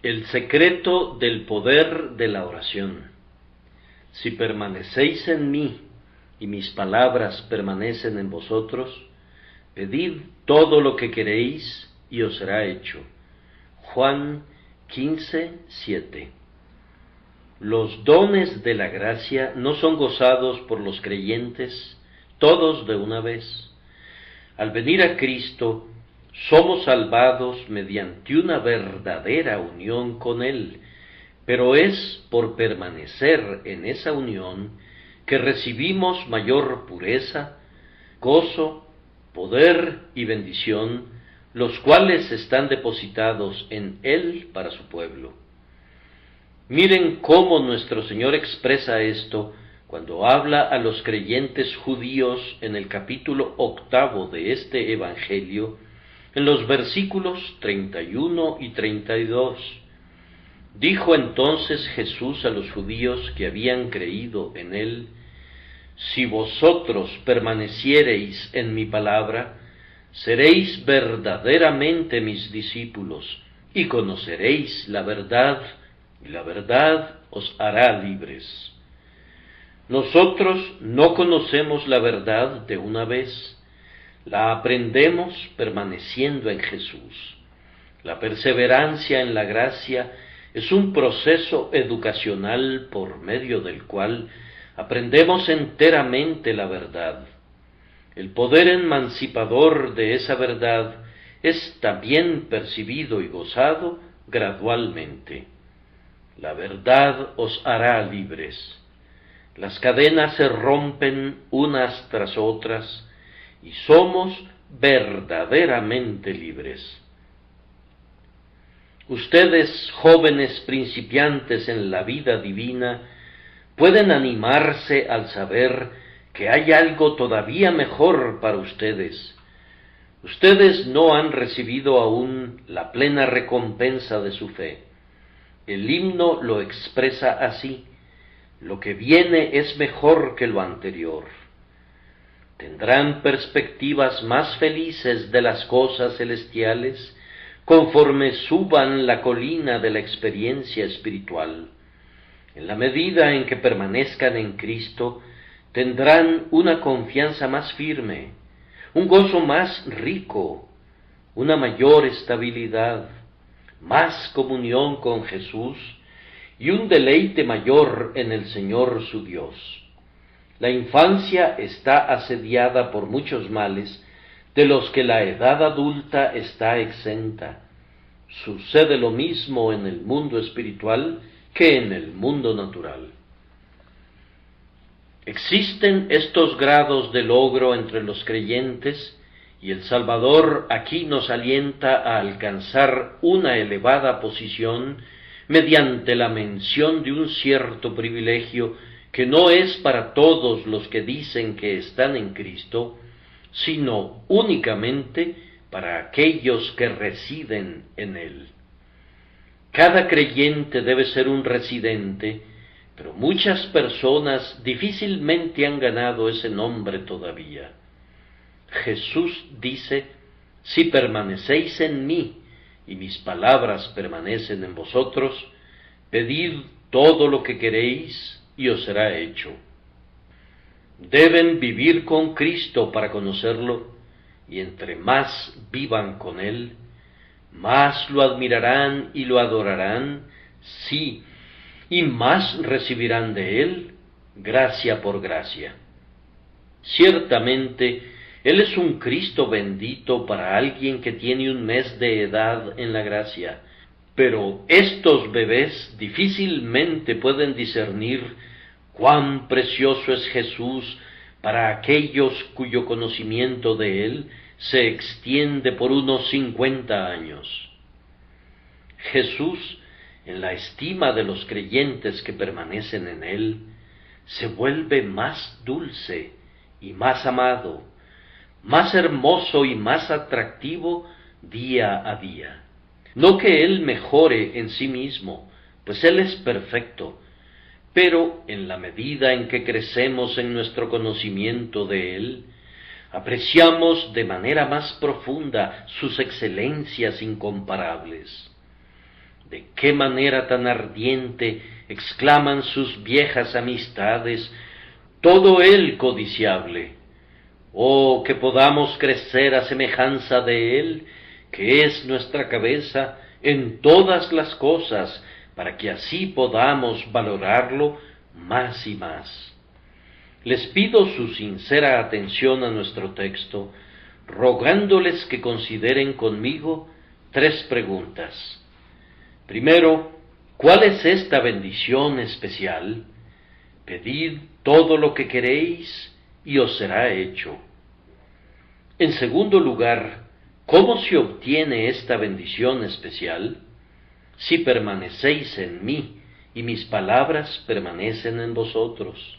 El secreto del poder de la oración. Si permanecéis en mí y mis palabras permanecen en vosotros, pedid todo lo que queréis y os será hecho. Juan 15:7. Los dones de la gracia no son gozados por los creyentes todos de una vez. Al venir a Cristo, somos salvados mediante una verdadera unión con Él, pero es por permanecer en esa unión que recibimos mayor pureza, gozo, poder y bendición, los cuales están depositados en Él para su pueblo. Miren cómo nuestro Señor expresa esto cuando habla a los creyentes judíos en el capítulo 8 de este Evangelio, en los versículos 31 y 32. Dijo entonces Jesús a los judíos que habían creído en Él: si vosotros permaneciereis en mi palabra, seréis verdaderamente mis discípulos, y conoceréis la verdad, y la verdad os hará libres. Nosotros no conocemos la verdad de una vez, la aprendemos permaneciendo en Jesús. La perseverancia en la gracia es un proceso educacional por medio del cual aprendemos enteramente la verdad. El poder emancipador de esa verdad es también percibido y gozado gradualmente. La verdad os hará libres. Las cadenas se rompen unas tras otras y somos verdaderamente libres. Ustedes, jóvenes principiantes en la vida divina, pueden animarse al saber que hay algo todavía mejor para ustedes. Ustedes no han recibido aún la plena recompensa de su fe. El himno lo expresa así: lo que viene es mejor que lo anterior. Tendrán perspectivas más felices de las cosas celestiales conforme suban la colina de la experiencia espiritual. En la medida en que permanezcan en Cristo, tendrán una confianza más firme, un gozo más rico, una mayor estabilidad, más comunión con Jesús y un deleite mayor en el Señor su Dios. La infancia está asediada por muchos males, de los que la edad adulta está exenta. Sucede lo mismo en el mundo espiritual que en el mundo natural. Existen estos grados de logro entre los creyentes, y el Salvador aquí nos alienta a alcanzar una elevada posición mediante la mención de un cierto privilegio que no es para todos los que dicen que están en Cristo, sino únicamente para aquellos que residen en Él. Cada creyente debe ser un residente, pero muchas personas difícilmente han ganado ese nombre todavía. Jesús dice: si permanecéis en mí y mis palabras permanecen en vosotros, pedid todo lo que queréis y os será hecho. Deben vivir con Cristo para conocerlo, y entre más vivan con Él, más lo admirarán y lo adorarán, sí, y más recibirán de Él gracia por gracia. Ciertamente, Él es un Cristo bendito para alguien que tiene un mes de edad en la gracia, pero estos bebés difícilmente pueden discernir cuán precioso es Jesús para aquellos cuyo conocimiento de Él se extiende por unos 50 años. Jesús, en la estima de los creyentes que permanecen en Él, se vuelve más dulce y más amado, más hermoso y más atractivo día a día. No que Él mejore en sí mismo, pues Él es perfecto, pero en la medida en que crecemos en nuestro conocimiento de Él, apreciamos de manera más profunda sus excelencias incomparables. ¿De qué manera tan ardiente exclaman sus viejas amistades, todo él codiciable? Oh, que podamos crecer a semejanza de él, que es nuestra cabeza, en todas las cosas, para que así podamos valorarlo más y más. Les pido su sincera atención a nuestro texto, rogándoles que consideren conmigo 3 preguntas. Primero, ¿cuál es esta bendición especial? Pedid todo lo que queréis y os será hecho. En segundo lugar, ¿cómo se obtiene esta bendición especial? Si permanecéis en mí y mis palabras permanecen en vosotros.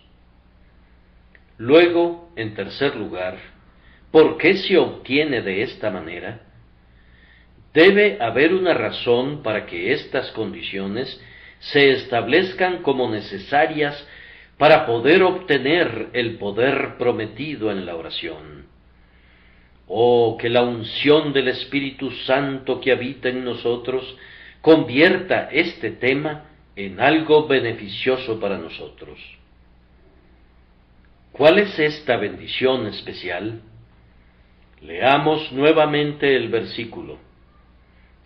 Luego, en tercer lugar, ¿por qué se obtiene de esta manera? Debe haber una razón para que estas condiciones se establezcan como necesarias para poder obtener el poder prometido en la oración. Oh, que la unción del Espíritu Santo que habita en nosotros convierta este tema en algo beneficioso para nosotros. ¿Cuál es esta bendición especial? Leamos nuevamente el versículo.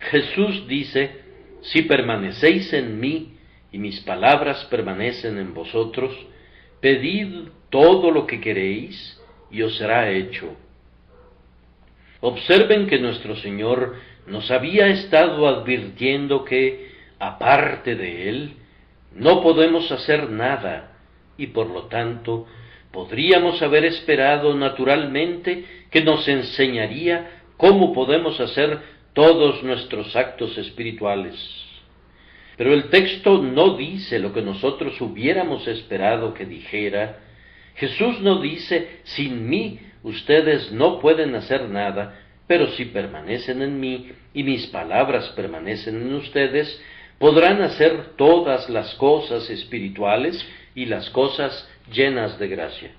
Jesús dice, si permanecéis en mí y mis palabras permanecen en vosotros, pedid todo lo que queréis y os será hecho. Observen que nuestro Señor nos había estado advirtiendo que, aparte de Él, no podemos hacer nada y por lo tanto podríamos haber esperado naturalmente que nos enseñaría cómo podemos hacer todos nuestros actos espirituales. Pero el texto no dice lo que nosotros hubiéramos esperado que dijera. Jesús no dice, sin mí ustedes no pueden hacer nada, pero si permanecen en mí y mis palabras permanecen en ustedes, podrán hacer todas las cosas espirituales y las cosas llenas de gracia.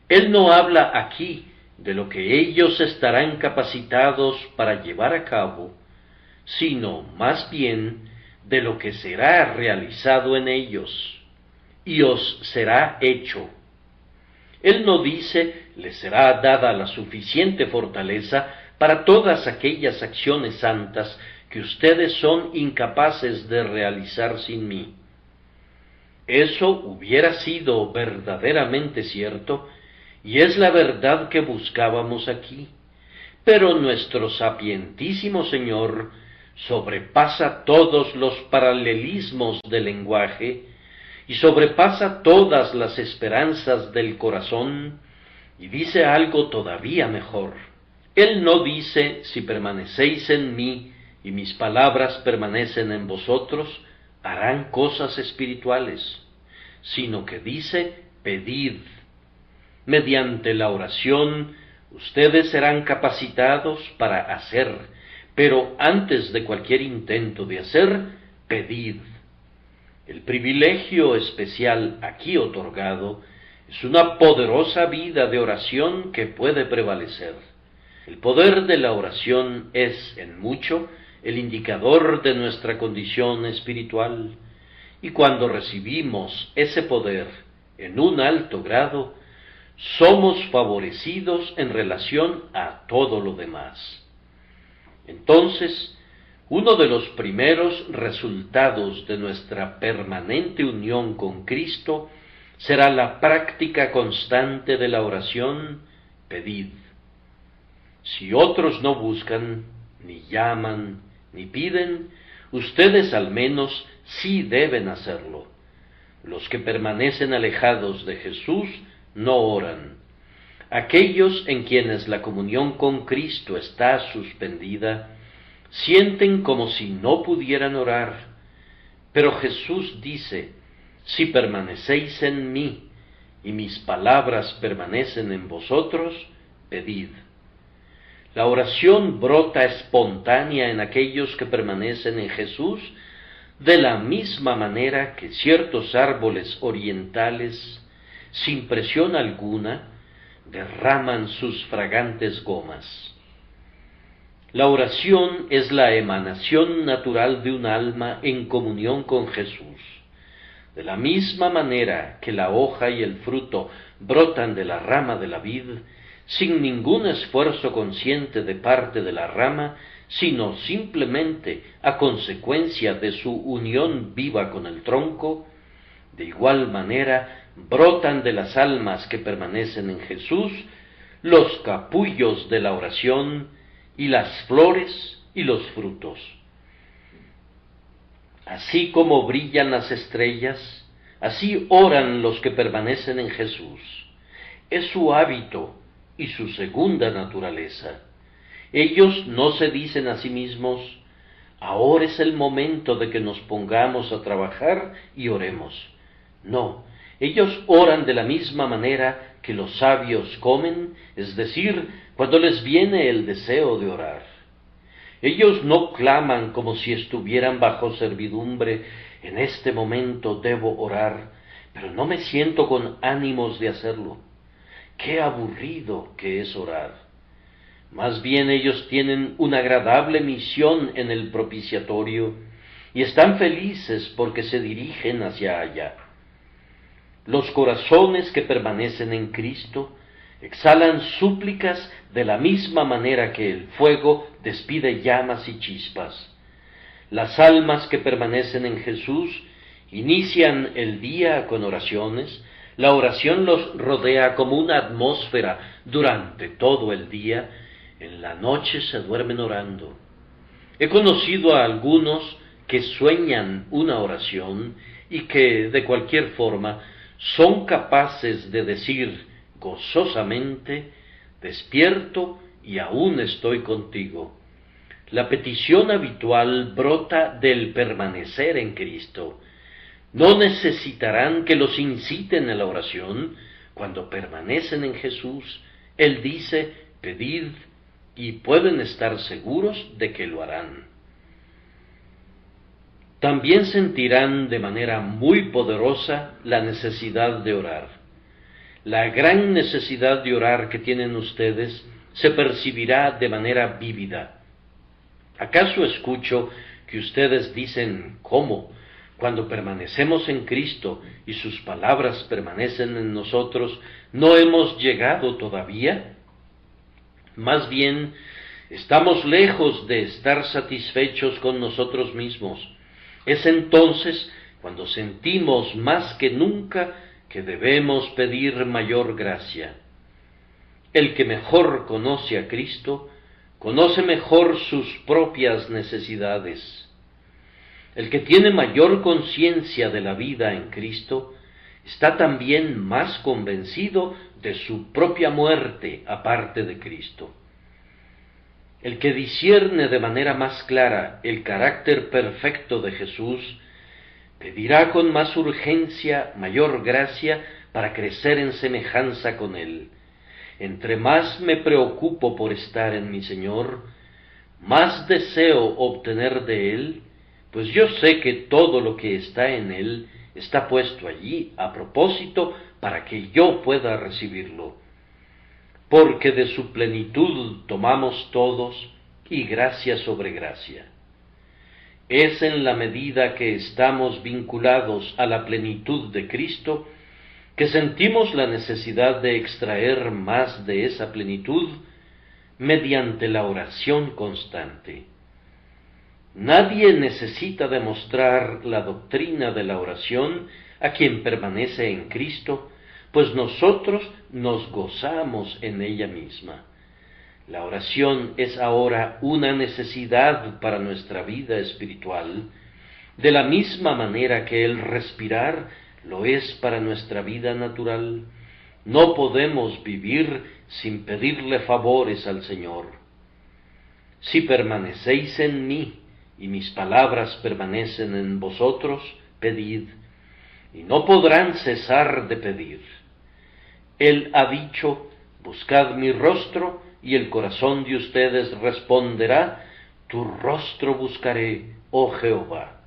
Él no habla aquí de lo que ellos estarán capacitados para llevar a cabo, sino más bien de lo que será realizado en ellos, y os será hecho. Él no dice, les será dada la suficiente fortaleza para todas aquellas acciones santas que ustedes son incapaces de realizar sin mí. Eso hubiera sido verdaderamente cierto, y es la verdad que buscábamos aquí. Pero nuestro sapientísimo Señor sobrepasa todos los paralelismos del lenguaje y sobrepasa todas las esperanzas del corazón y dice algo todavía mejor. Él no dice, si permanecéis en mí y mis palabras permanecen en vosotros, harán cosas espirituales, sino que dice, pedid. Mediante la oración, ustedes serán capacitados para hacer, pero antes de cualquier intento de hacer, pedid. El privilegio especial aquí otorgado es una poderosa vida de oración que puede prevalecer. El poder de la oración es, en mucho, el indicador de nuestra condición espiritual, y cuando recibimos ese poder en un alto grado, somos favorecidos en relación a todo lo demás. Entonces, uno de los primeros resultados de nuestra permanente unión con Cristo será la práctica constante de la oración, pedid. Si otros no buscan, ni llaman, ni piden, ustedes al menos sí deben hacerlo. Los que permanecen alejados de Jesús no oran. Aquellos en quienes la comunión con Cristo está suspendida, sienten como si no pudieran orar. Pero Jesús dice, si permanecéis en mí y mis palabras permanecen en vosotros, pedid. La oración brota espontánea en aquellos que permanecen en Jesús, de la misma manera que ciertos árboles orientales, sin presión alguna, derraman sus fragantes gomas. La oración es la emanación natural de un alma en comunión con Jesús. De la misma manera que la hoja y el fruto brotan de la rama de la vid, sin ningún esfuerzo consciente de parte de la rama, sino simplemente a consecuencia de su unión viva con el tronco, de igual manera brotan de las almas que permanecen en Jesús los capullos de la oración y las flores y los frutos. Así como brillan las estrellas, así oran los que permanecen en Jesús. Es su hábito y su segunda naturaleza. Ellos no se dicen a sí mismos: ahora es el momento de que nos pongamos a trabajar y oremos. No, ellos oran de la misma manera que los sabios comen, es decir, cuando les viene el deseo de orar. Ellos no claman como si estuvieran bajo servidumbre: en este momento debo orar, pero no me siento con ánimos de hacerlo. ¡Qué aburrido que es orar! Más bien ellos tienen una agradable misión en el propiciatorio y están felices porque se dirigen hacia allá. Los corazones que permanecen en Cristo exhalan súplicas de la misma manera que el fuego despide llamas y chispas. Las almas que permanecen en Jesús inician el día con oraciones. La oración los rodea como una atmósfera durante todo el día. En la noche se duermen orando. He conocido a algunos que sueñan una oración y que, de cualquier forma, son capaces de decir gozosamente: despierto y aún estoy contigo. La petición habitual brota del permanecer en Cristo. No necesitarán que los inciten a la oración. Cuando permanecen en Jesús, Él dice: pedid, y pueden estar seguros de que lo harán. También sentirán de manera muy poderosa la necesidad de orar. La gran necesidad de orar que tienen ustedes se percibirá de manera vívida. ¿Acaso escucho que ustedes dicen: ¿cómo? Cuando permanecemos en Cristo y sus palabras permanecen en nosotros, ¿no hemos llegado todavía? Más bien, estamos lejos de estar satisfechos con nosotros mismos. Es entonces cuando sentimos más que nunca que debemos pedir mayor gracia. El que mejor conoce a Cristo, conoce mejor sus propias necesidades. El que tiene mayor conciencia de la vida en Cristo, está también más convencido de su propia muerte aparte de Cristo. El que discierne de manera más clara el carácter perfecto de Jesús, pedirá con más urgencia mayor gracia para crecer en semejanza con Él. Entre más me preocupo por estar en mi Señor, más deseo obtener de Él, pues yo sé que todo lo que está en Él está puesto allí a propósito para que yo pueda recibirlo. Porque de su plenitud tomamos todos, y gracia sobre gracia. Es en la medida que estamos vinculados a la plenitud de Cristo que sentimos la necesidad de extraer más de esa plenitud mediante la oración constante. Nadie necesita demostrar la doctrina de la oración a quien permanece en Cristo, pues nosotros nos gozamos en ella misma. La oración es ahora una necesidad para nuestra vida espiritual, de la misma manera que el respirar lo es para nuestra vida natural. No podemos vivir sin pedirle favores al Señor. Si permanecéis en mí y mis palabras permanecen en vosotros, pedid, y no podrán cesar de pedir. Él ha dicho: buscad mi rostro, y el corazón de ustedes responderá: tu rostro buscaré, oh Jehová.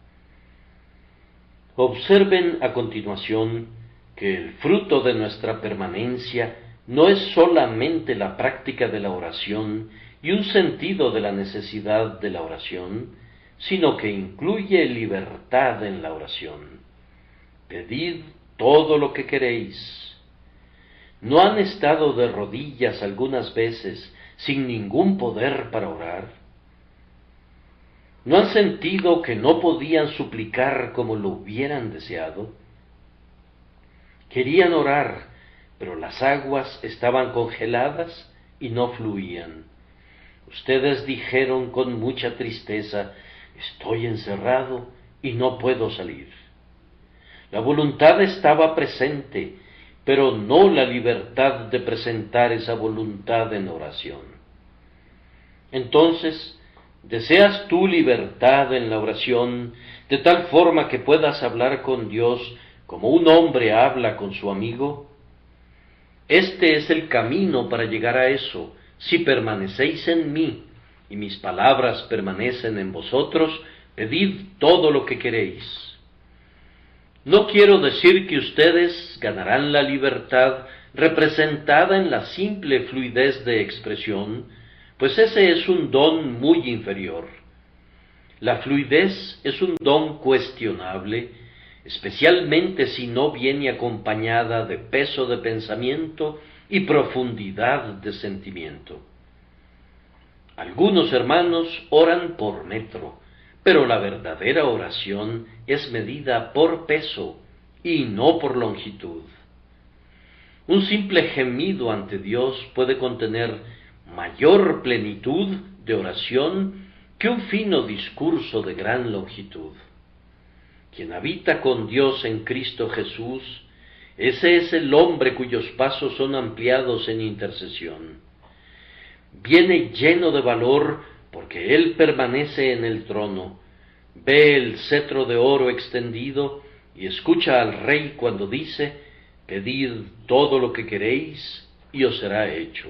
Observen a continuación que el fruto de nuestra permanencia no es solamente la práctica de la oración y un sentido de la necesidad de la oración, sino que incluye libertad en la oración. Pedid todo lo que queréis. ¿No han estado de rodillas algunas veces sin ningún poder para orar? ¿No han sentido que no podían suplicar como lo hubieran deseado? Querían orar, pero las aguas estaban congeladas y no fluían. Ustedes dijeron con mucha tristeza: estoy encerrado y no puedo salir. La voluntad estaba presente, pero no la libertad de presentar esa voluntad en oración. Entonces, ¿deseas tú libertad en la oración, de tal forma que puedas hablar con Dios como un hombre habla con su amigo? Este es el camino para llegar a eso. Si permanecéis en mí, y mis palabras permanecen en vosotros, pedid todo lo que queréis. No quiero decir que ustedes ganarán la libertad representada en la simple fluidez de expresión, pues ese es un don muy inferior. La fluidez es un don cuestionable, especialmente si no viene acompañada de peso de pensamiento y profundidad de sentimiento. Algunos hermanos oran por metro, pero la verdadera oración es medida por peso y no por longitud. Un simple gemido ante Dios puede contener mayor plenitud de oración que un fino discurso de gran longitud. Quien habita con Dios en Cristo Jesús, ese es el hombre cuyos pasos son ampliados en intercesión. Viene lleno de valor porque Él permanece en el trono, ve el cetro de oro extendido y escucha al Rey cuando dice: pedid todo lo que queréis y os será hecho.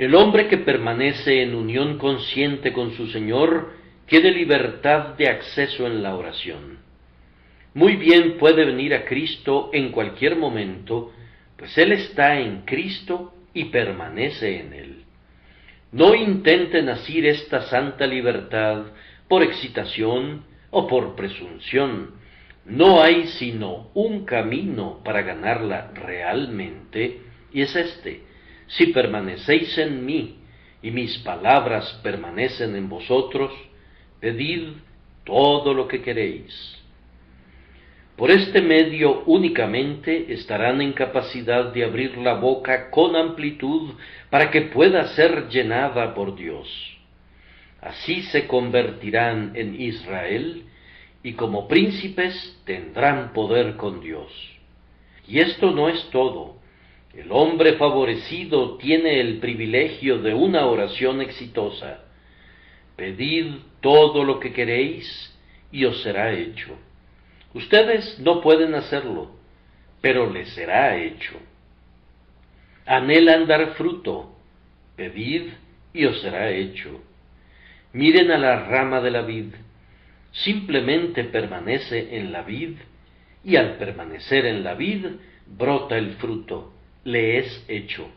El hombre que permanece en unión consciente con su Señor tiene libertad de acceso en la oración. Muy bien puede venir a Cristo en cualquier momento, pues Él está en Cristo y permanece en Él. No intenten asir esta santa libertad por excitación o por presunción. No hay sino un camino para ganarla realmente, y es este: si permanecéis en mí y mis palabras permanecen en vosotros, pedid todo lo que queréis. Por este medio únicamente estarán en capacidad de abrir la boca con amplitud para que pueda ser llenada por Dios. Así se convertirán en Israel y como príncipes tendrán poder con Dios. Y esto no es todo. El hombre favorecido tiene el privilegio de una oración exitosa. Pedid todo lo que queréis y os será hecho. Ustedes no pueden hacerlo, pero les será hecho. Anhelan dar fruto, pedid y os será hecho. Miren a la rama de la vid, simplemente permanece en la vid, y al permanecer en la vid, brota el fruto, le es hecho.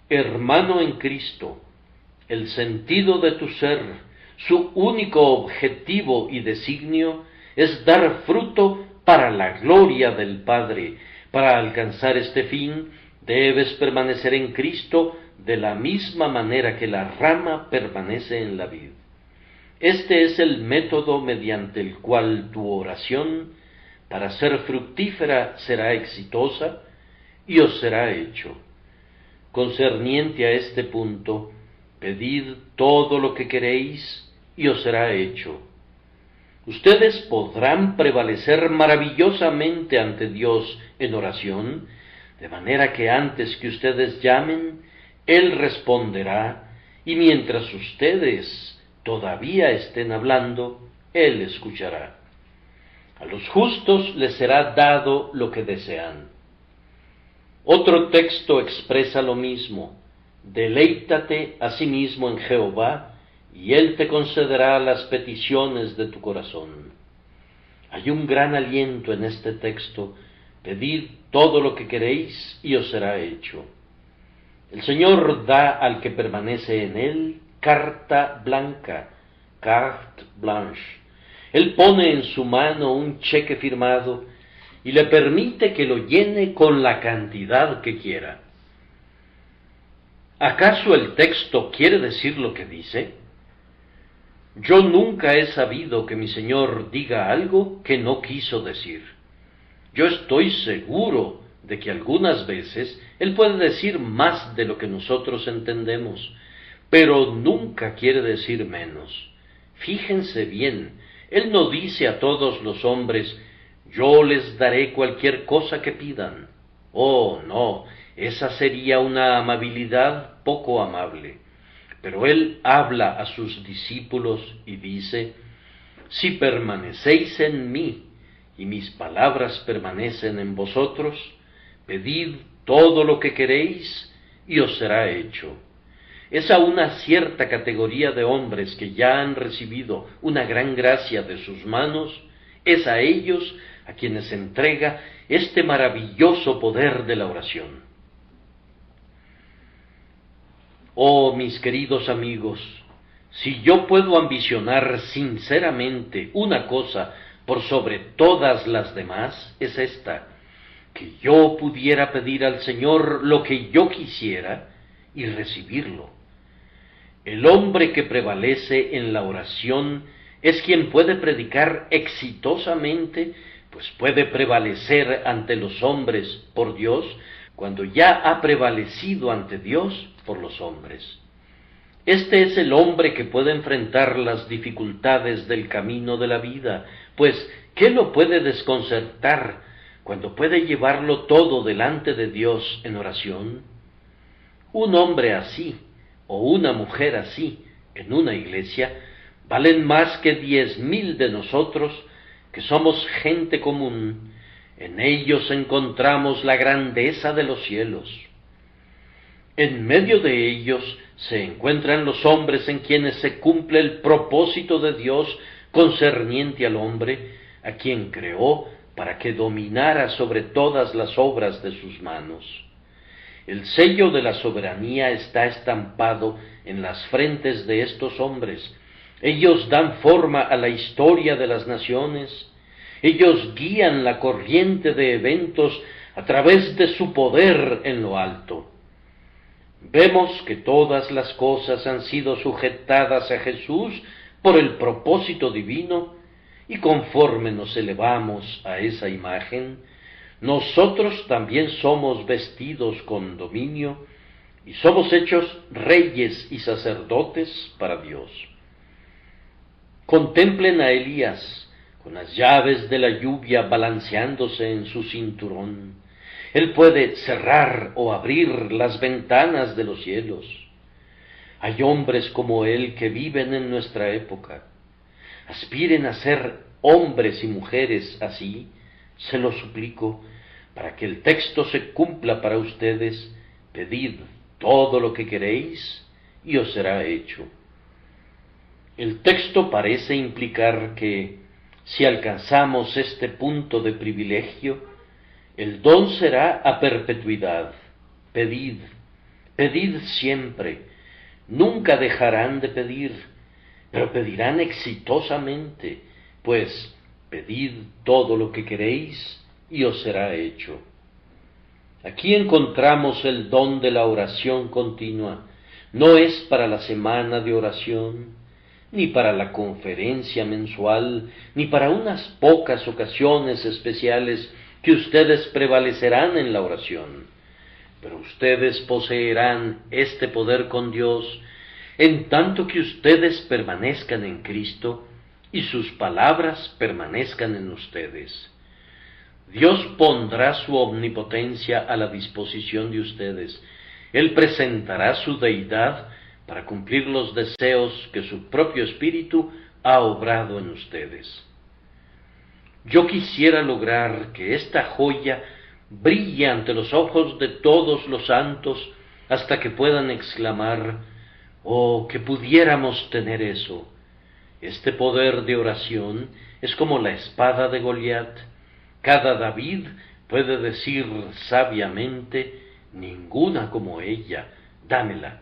Hermano en Cristo, el sentido de tu ser, su único objetivo y designio, es dar fruto para la gloria del Padre. Para alcanzar este fin, debes permanecer en Cristo de la misma manera que la rama permanece en la vid. Este es el método mediante el cual tu oración, para ser fructífera, será exitosa y os será hecho. Concerniente a este punto, pedid todo lo que queréis y os será hecho. Ustedes podrán prevalecer maravillosamente ante Dios en oración, de manera que antes que ustedes llamen, Él responderá, y mientras ustedes todavía estén hablando, Él escuchará. A los justos les será dado lo que desean. Otro texto expresa lo mismo: deleítate asimismo en Jehová, y Él te concederá las peticiones de tu corazón. Hay un gran aliento en este texto: pedid todo lo que queréis y os será hecho. El Señor da al que permanece en Él carta blanca, carte blanche. Él pone en su mano un cheque firmado y le permite que lo llene con la cantidad que quiera. ¿Acaso el texto quiere decir lo que dice? Yo nunca he sabido que mi Señor diga algo que no quiso decir. Yo estoy seguro de que algunas veces Él puede decir más de lo que nosotros entendemos, pero nunca quiere decir menos. Fíjense bien, Él no dice a todos los hombres, yo les daré cualquier cosa que pidan. Oh, no, esa sería una amabilidad poco amable. Pero Él habla a sus discípulos y dice, si permanecéis en mí y mis palabras permanecen en vosotros, pedid todo lo que queréis y os será hecho. Es a una cierta categoría de hombres que ya han recibido una gran gracia de sus manos, es a ellos a quienes entrega este maravilloso poder de la oración. Oh, mis queridos amigos, si yo puedo ambicionar sinceramente una cosa por sobre todas las demás, es esta, que yo pudiera pedir al Señor lo que yo quisiera y recibirlo. El hombre que prevalece en la oración es quien puede predicar exitosamente, pues puede prevalecer ante los hombres por Dios, cuando ya ha prevalecido ante Dios por los hombres. Este es el hombre que puede enfrentar las dificultades del camino de la vida, pues ¿qué lo puede desconcertar cuando puede llevarlo todo delante de Dios en oración? Un hombre así, o una mujer así, en una iglesia, valen más que 10,000 de nosotros, que somos gente común. En ellos encontramos la grandeza de los cielos. En medio de ellos se encuentran los hombres en quienes se cumple el propósito de Dios concerniente al hombre, a quien creó para que dominara sobre todas las obras de sus manos. El sello de la soberanía está estampado en las frentes de estos hombres. Ellos dan forma a la historia de las naciones. Ellos guían la corriente de eventos a través de su poder en lo alto. Vemos que todas las cosas han sido sujetadas a Jesús por el propósito divino, y conforme nos elevamos a esa imagen, nosotros también somos vestidos con dominio y somos hechos reyes y sacerdotes para Dios. Contemplen a Elías con las llaves de la lluvia balanceándose en su cinturón. Él puede cerrar o abrir las ventanas de los cielos. Hay hombres como él que viven en nuestra época. Aspiren a ser hombres y mujeres así, se lo suplico, para que el texto se cumpla para ustedes. Pedid todo lo que queréis y os será hecho. El texto parece implicar que, si alcanzamos este punto de privilegio, el don será a perpetuidad. Pedid, pedid siempre, nunca dejarán de pedir, pero pedirán exitosamente, pues pedid todo lo que queréis y os será hecho. Aquí encontramos el don de la oración continua. No es para la semana de oración, ni para la conferencia mensual, ni para unas pocas ocasiones especiales que ustedes prevalecerán en la oración, pero ustedes poseerán este poder con Dios, en tanto que ustedes permanezcan en Cristo y sus palabras permanezcan en ustedes. Dios pondrá su omnipotencia a la disposición de ustedes. Él presentará su deidad para cumplir los deseos que su propio Espíritu ha obrado en ustedes. Yo quisiera lograr que esta joya brille ante los ojos de todos los santos hasta que puedan exclamar, oh, que pudiéramos tener eso. Este poder de oración es como la espada de Goliat. Cada David puede decir sabiamente, ninguna como ella, dámela.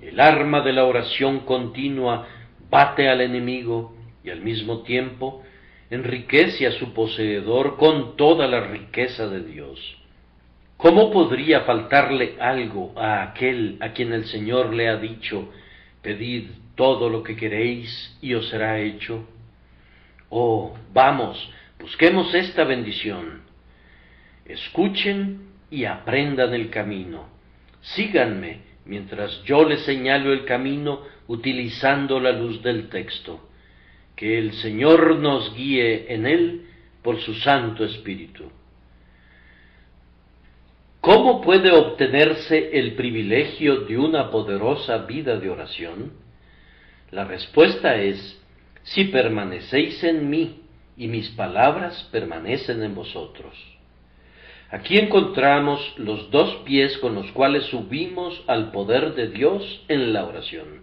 El arma de la oración continua bate al enemigo y al mismo tiempo enriquece a su poseedor con toda la riqueza de Dios. ¿Cómo podría faltarle algo a aquel a quien el Señor le ha dicho, pedid todo lo que queréis y os será hecho? Oh, vamos, busquemos esta bendición. Escuchen y aprendan el camino. Síganme mientras yo les señalo el camino utilizando la luz del texto. Que el Señor nos guíe en él por su Santo Espíritu. ¿Cómo puede obtenerse el privilegio de una poderosa vida de oración? La respuesta es, si permanecéis en mí y mis palabras permanecen en vosotros. Aquí encontramos los dos pies con los cuales subimos al poder de Dios en la oración.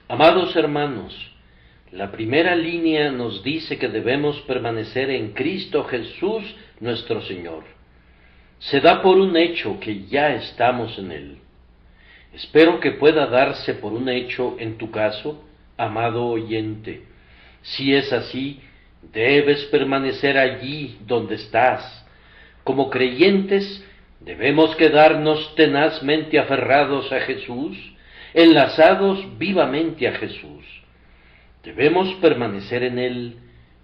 Amados hermanos, la primera línea nos dice que debemos permanecer en Cristo Jesús nuestro Señor. Se da por un hecho que ya estamos en Él. Espero que pueda darse por un hecho en tu caso, amado oyente. Si es así, debes permanecer allí donde estás. Como creyentes, debemos quedarnos tenazmente aferrados a Jesús, enlazados vivamente a Jesús. Debemos permanecer en Él,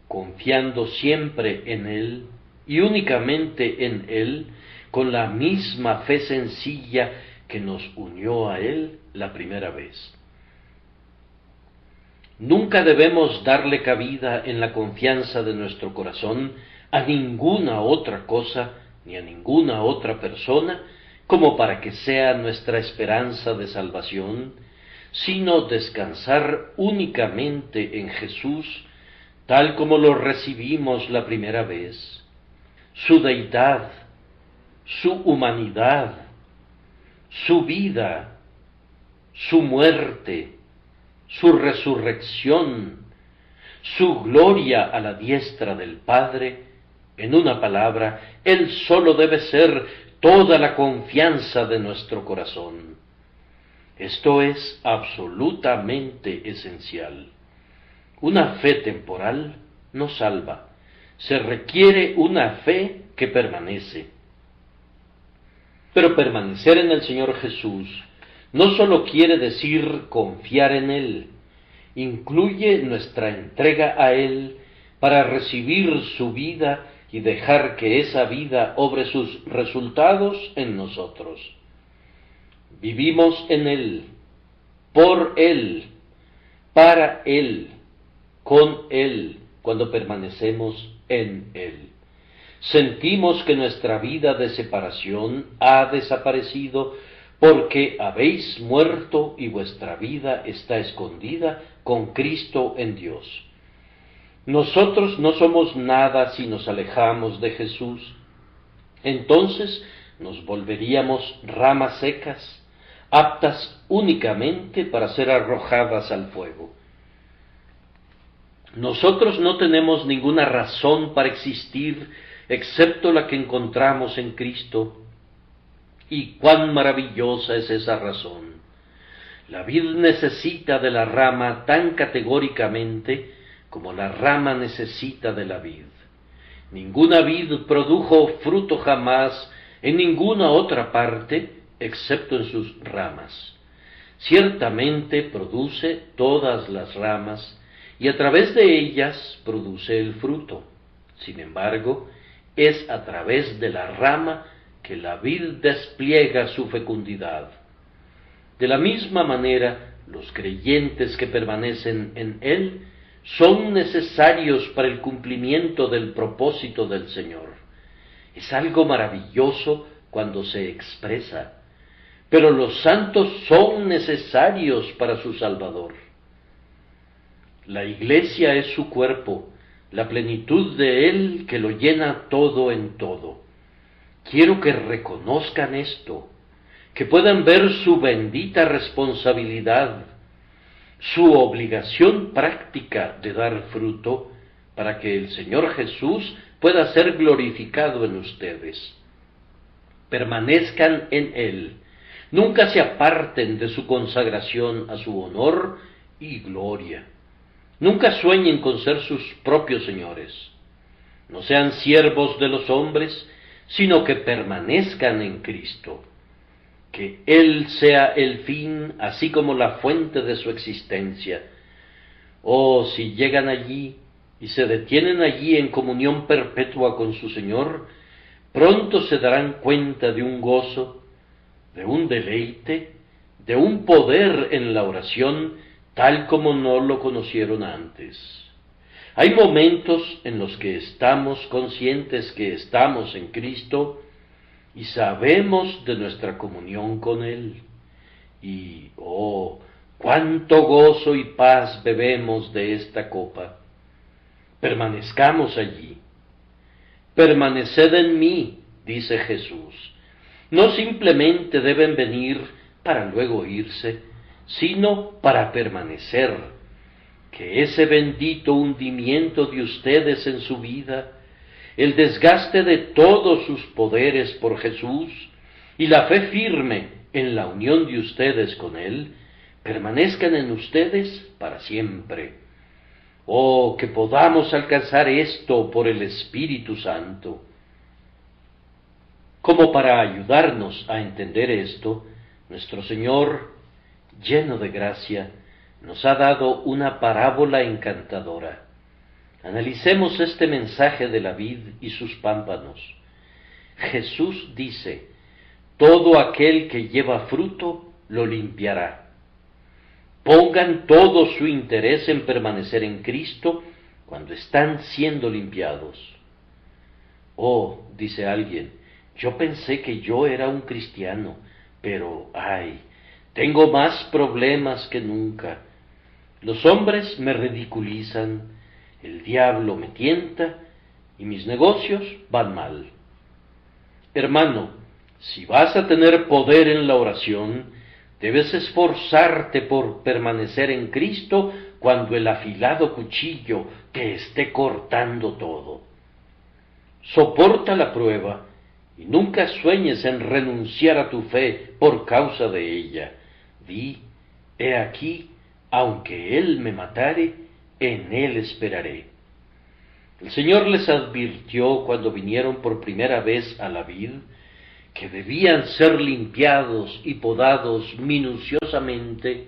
confiando siempre en Él y únicamente en Él, con la misma fe sencilla que nos unió a Él la primera vez. Nunca debemos darle cabida en la confianza de nuestro corazón a ninguna otra cosa ni a ninguna otra persona como para que sea nuestra esperanza de salvación, sino descansar únicamente en Jesús, tal como lo recibimos la primera vez. Su deidad, su humanidad, su vida, su muerte, su resurrección, su gloria a la diestra del Padre. En una palabra, Él solo debe ser toda la confianza de nuestro corazón. Esto es absolutamente esencial. Una fe temporal no salva. Se requiere una fe que permanece. Pero permanecer en el Señor Jesús no solo quiere decir confiar en Él, incluye nuestra entrega a Él para recibir su vida y dejar que esa vida obre sus resultados en nosotros. Vivimos en Él, por Él, para Él, con Él, cuando permanecemos en Él. Sentimos que nuestra vida de separación ha desaparecido porque habéis muerto y vuestra vida está escondida con Cristo en Dios. Nosotros no somos nada si nos alejamos de Jesús. Entonces nos volveríamos ramas secas, aptas únicamente para ser arrojadas al fuego. Nosotros no tenemos ninguna razón para existir excepto la que encontramos en Cristo. Y cuán maravillosa es esa razón. La vid necesita de la rama tan categóricamente como la rama necesita de la vid. Ninguna vid produjo fruto jamás en ninguna otra parte excepto en sus ramas. Ciertamente produce todas las ramas y a través de ellas produce el fruto. Sin embargo, es a través de la rama que la vid despliega su fecundidad. De la misma manera, los creyentes que permanecen en Él son necesarios para el cumplimiento del propósito del Señor. Es algo maravilloso cuando se expresa, pero los santos son necesarios para su Salvador. La Iglesia es su cuerpo, la plenitud de Él que lo llena todo en todo. Quiero que reconozcan esto, que puedan ver su bendita responsabilidad, su obligación práctica de dar fruto, para que el Señor Jesús pueda ser glorificado en ustedes. Permanezcan en Él, Nunca se aparten de su consagración a su honor y gloria. Nunca sueñen con ser sus propios señores. No sean siervos de los hombres, sino que permanezcan en Cristo. Que Él sea el fin, así como la fuente de su existencia. Oh, si llegan allí y se detienen allí en comunión perpetua con su Señor, pronto se darán cuenta de un gozo, de un deleite, de un poder en la oración, tal como no lo conocieron antes. Hay momentos en los que estamos conscientes que estamos en Cristo y sabemos de nuestra comunión con Él. Y, oh, cuánto gozo y paz bebemos de esta copa. Permanezcamos allí. Permaneced en mí, dice Jesús. No simplemente deben venir para luego irse, sino para permanecer. Que ese bendito hundimiento de ustedes en su vida, el desgaste de todos sus poderes por Jesús y la fe firme en la unión de ustedes con Él, permanezcan en ustedes para siempre. Oh, que podamos alcanzar esto por el Espíritu Santo. Como para ayudarnos a entender esto, nuestro Señor, lleno de gracia, nos ha dado una parábola encantadora. Analicemos este mensaje de la vid y sus pámpanos. Jesús dice: todo aquel que lleva fruto lo limpiará. Pongan todo su interés en permanecer en Cristo cuando están siendo limpiados. Oh, dice alguien, yo pensé que yo era un cristiano, pero tengo más problemas que nunca. Los hombres me ridiculizan, el diablo me tienta y mis negocios van mal. Hermano, si vas a tener poder en la oración, debes esforzarte por permanecer en Cristo cuando el afilado cuchillo te esté cortando todo. Soporta la prueba y nunca sueñes en renunciar a tu fe por causa de ella. Di: he aquí, aunque Él me matare, en Él esperaré. El Señor les advirtió cuando vinieron por primera vez a la vid que debían ser limpiados y podados minuciosamente,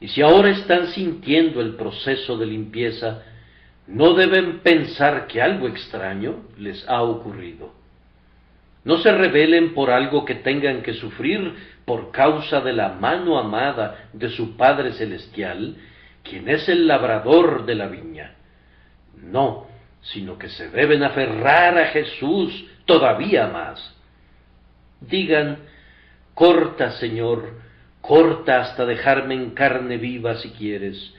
y si ahora están sintiendo el proceso de limpieza, no deben pensar que algo extraño les ha ocurrido. No se rebelen por algo que tengan que sufrir por causa de la mano amada de su Padre Celestial, quien es el labrador de la viña. No, sino que se deben aferrar a Jesús todavía más. Digan: corta, Señor, corta hasta dejarme en carne viva si quieres,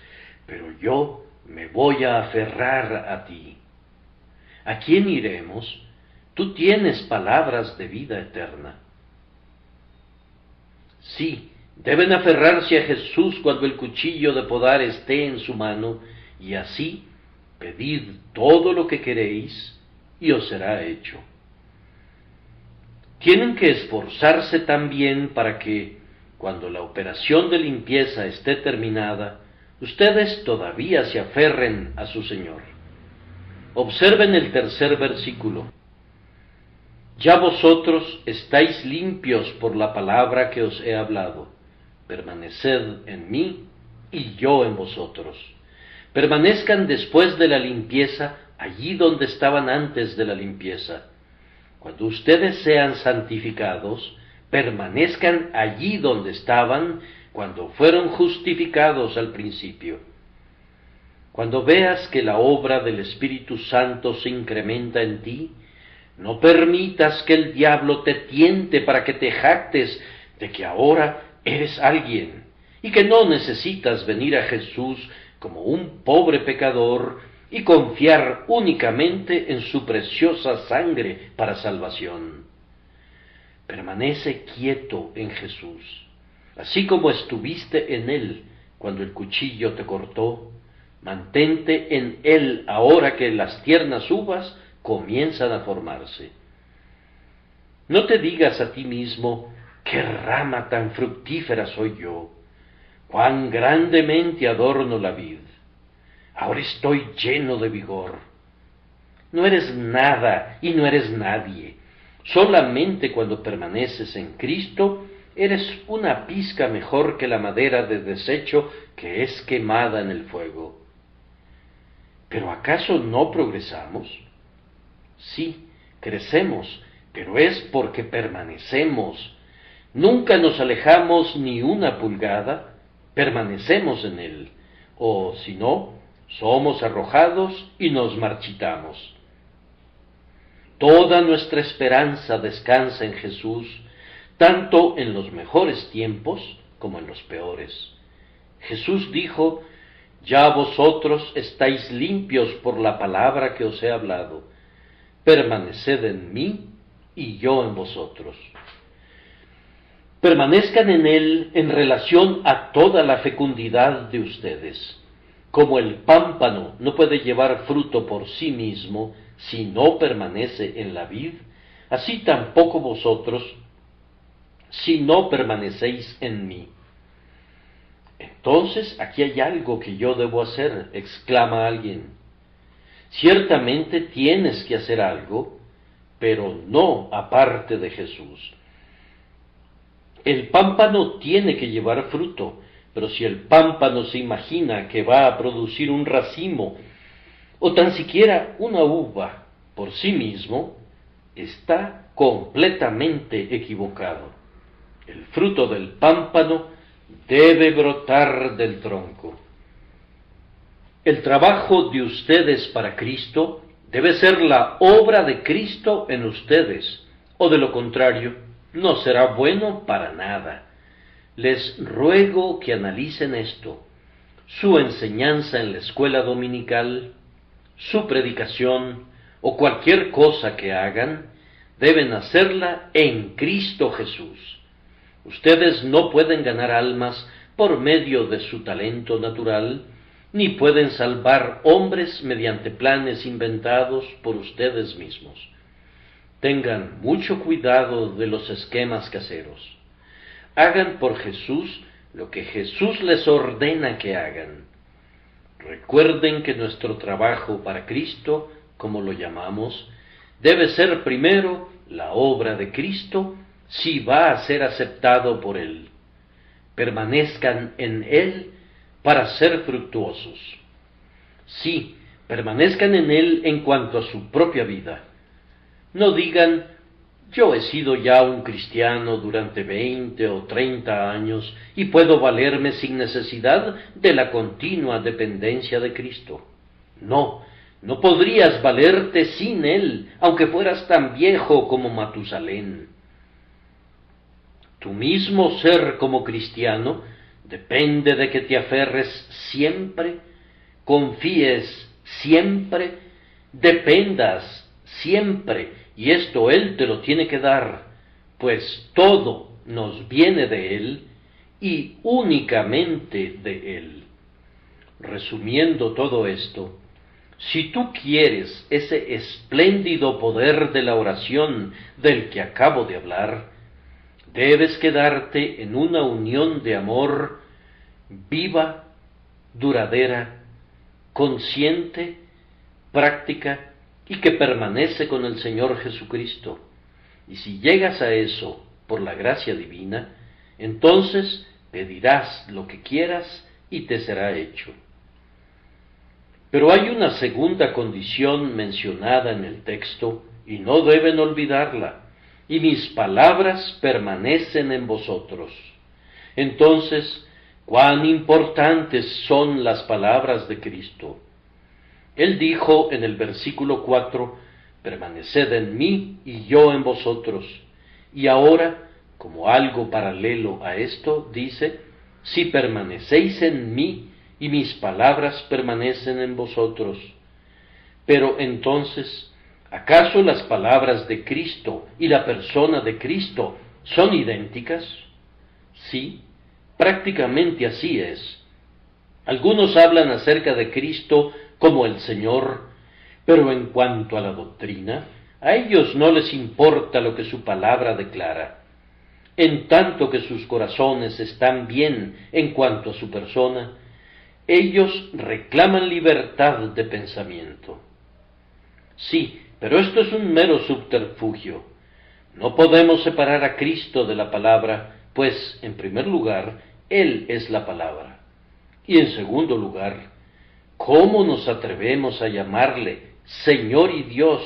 pero yo me voy a aferrar a ti. ¿A quién iremos? Tú tienes palabras de vida eterna. Sí, deben aferrarse a Jesús cuando el cuchillo de podar esté en su mano, y así pedid todo lo que queréis y os será hecho. Tienen que esforzarse también para que, cuando la operación de limpieza esté terminada, ustedes todavía se aferren a su Señor. Observen el tercer versículo. Ya vosotros estáis limpios por la palabra que os he hablado. Permaneced en mí y yo en vosotros. Permanezcan después de la limpieza allí donde estaban antes de la limpieza. Cuando ustedes sean santificados, permanezcan allí donde estaban cuando fueron justificados al principio. Cuando veas que la obra del Espíritu Santo se incrementa en ti, no permitas que el diablo te tiente para que te jactes de que ahora eres alguien y que no necesitas venir a Jesús como un pobre pecador y confiar únicamente en su preciosa sangre para salvación. Permanece quieto en Jesús, así como estuviste en Él cuando el cuchillo te cortó. Mantente en Él ahora que las tiernas uvas comienzan a formarse. No te digas a ti mismo ¡qué rama tan fructífera soy yo! ¡Cuán grandemente adorno la vid! Ahora estoy lleno de vigor. No eres nada y no eres nadie. Solamente cuando permaneces en Cristo, eres una pizca mejor que la madera de desecho que es quemada en el fuego. ¿Pero acaso no progresamos? Sí, crecemos, pero es porque permanecemos. Nunca nos alejamos ni una pulgada, permanecemos en él, o si no, somos arrojados y nos marchitamos. Toda nuestra esperanza descansa en Jesús, tanto en los mejores tiempos como en los peores. Jesús dijo: ya vosotros estáis limpios por la palabra que os he hablado. Permaneced en mí y yo en vosotros. Permanezcan en él en relación a toda la fecundidad de ustedes. Como el pámpano no puede llevar fruto por sí mismo si no permanece en la vid, así tampoco vosotros si no permanecéis en mí. Entonces, aquí hay algo que yo debo hacer, exclama alguien. Ciertamente tienes que hacer algo, pero no aparte de Jesús. El pámpano tiene que llevar fruto, pero si el pámpano se imagina que va a producir un racimo o tan siquiera una uva por sí mismo, está completamente equivocado. El fruto del pámpano debe brotar del tronco. El trabajo de ustedes para Cristo debe ser la obra de Cristo en ustedes, o de lo contrario, no será bueno para nada. Les ruego que analicen esto: su enseñanza en la escuela dominical, su predicación o cualquier cosa que hagan, deben hacerla en Cristo Jesús. Ustedes no pueden ganar almas por medio de su talento natural, ni pueden salvar hombres mediante planes inventados por ustedes mismos. Tengan mucho cuidado de los esquemas caseros. Hagan por Jesús lo que Jesús les ordena que hagan. Recuerden que nuestro trabajo para Cristo, como lo llamamos, debe ser primero la obra de Cristo si va a ser aceptado por Él. Permanezcan en Él para ser fructuosos. Sí, permanezcan en Él en cuanto a su propia vida. No digan: yo he sido ya un cristiano durante 20 o 30 años y puedo valerme sin necesidad de la continua dependencia de Cristo. No, no podrías valerte sin Él, aunque fueras tan viejo como Matusalén. Tu mismo ser como cristiano depende de que te aferres siempre, confíes siempre, dependas siempre, y esto Él te lo tiene que dar, pues todo nos viene de Él y únicamente de Él. Resumiendo todo esto, si tú quieres ese espléndido poder de la oración del que acabo de hablar, debes quedarte en una unión de amor viva, duradera, consciente, práctica y que permanece con el Señor Jesucristo. Y si llegas a eso por la gracia divina, entonces pedirás lo que quieras y te será hecho. Pero hay una segunda condición mencionada en el texto y no deben olvidarla: y mis palabras permanecen en vosotros. Entonces, cuán importantes son las palabras de Cristo. Él dijo en el versículo 4, permaneced en mí y yo en vosotros. Y ahora, como algo paralelo a esto, dice, si permanecéis en mí y mis palabras permanecen en vosotros. Pero entonces, ¿acaso las palabras de Cristo y la persona de Cristo son idénticas? Sí, prácticamente así es. Algunos hablan acerca de Cristo como el Señor, pero en cuanto a la doctrina, a ellos no les importa lo que su palabra declara. en tanto que sus corazones están bien en cuanto a su persona, ellos reclaman libertad de pensamiento. Sí, pero esto es un mero subterfugio. No podemos separar a Cristo de la palabra, pues, en primer lugar, Él es la palabra. Y en segundo lugar, ¿cómo nos atrevemos a llamarle Señor y Dios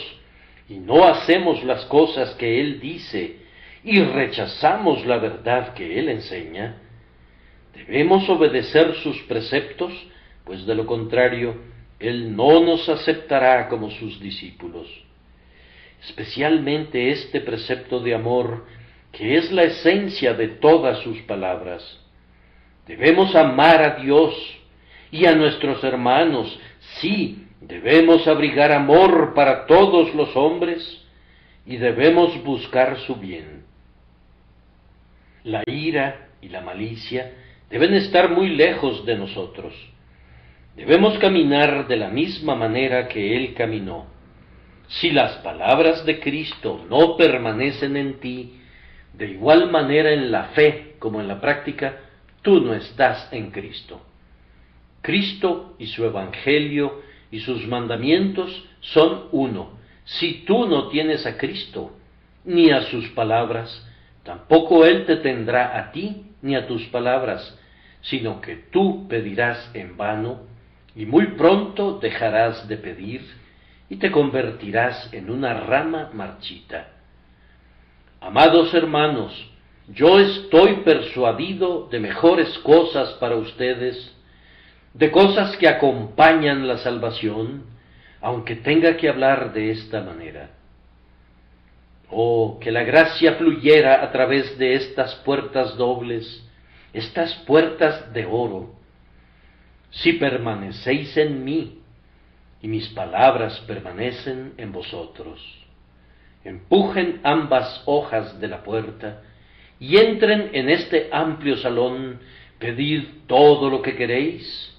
y no hacemos las cosas que Él dice y rechazamos la verdad que Él enseña? Debemos obedecer sus preceptos, pues de lo contrario, Él no nos aceptará como sus discípulos. Especialmente este precepto de amor, que es la esencia de todas sus palabras. Debemos amar a Dios y a nuestros hermanos. Sí, debemos abrigar amor para todos los hombres y debemos buscar su bien. La ira y la malicia deben estar muy lejos de nosotros. Debemos caminar de la misma manera que Él caminó. Si las palabras de Cristo no permanecen en ti, de igual manera en la fe como en la práctica, tú no estás en Cristo. Cristo y su Evangelio y sus mandamientos son uno. Si tú no tienes a Cristo, ni a sus palabras, tampoco Él te tendrá a ti ni a tus palabras, sino que tú pedirás en vano, y muy pronto dejarás de pedir, y te convertirás en una rama marchita. Amados hermanos, yo estoy persuadido de mejores cosas para ustedes, de cosas que acompañan la salvación, aunque tenga que hablar de esta manera. Oh, que la gracia fluyera a través de estas puertas dobles, estas puertas de oro. Si permanecéis en mí, y mis palabras permanecen en vosotros. Empujen ambas hojas de la puerta, y entren en este amplio salón, pedid todo lo que queréis,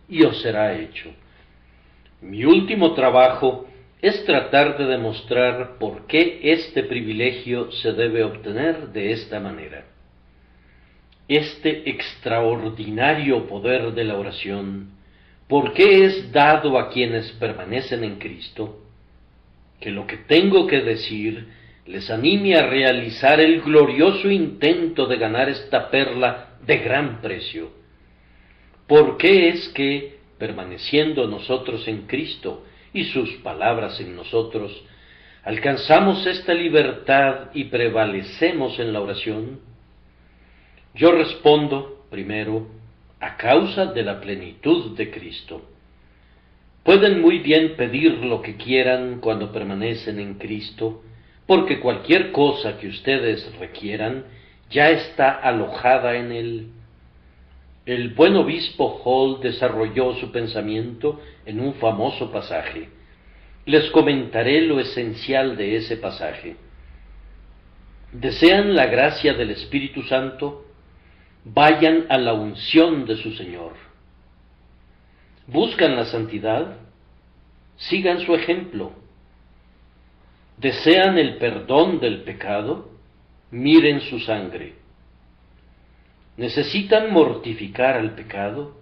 y os será hecho. Mi último trabajo es tratar de demostrar por qué este privilegio se debe obtener de esta manera. Este extraordinario poder de la oración, ¿por qué es dado a quienes permanecen en Cristo? Que lo que tengo que decir les anime a realizar el glorioso intento de ganar esta perla de gran precio. ¿Por qué es que, permaneciendo nosotros en Cristo y sus palabras en nosotros, alcanzamos esta libertad y prevalecemos en la oración? Yo respondo, primero, a causa de la plenitud de Cristo. Pueden muy bien pedir lo que quieran cuando permanecen en Cristo, porque cualquier cosa que ustedes requieran ya está alojada en Él. El buen obispo Hall desarrolló su pensamiento en un famoso pasaje. Les comentaré lo esencial de ese pasaje. ¿Desean la gracia del Espíritu Santo? Vayan a la unción de su Señor. ¿Buscan la santidad? Sigan su ejemplo. ¿Desean el perdón del pecado? Miren su sangre. ¿Necesitan mortificar al pecado?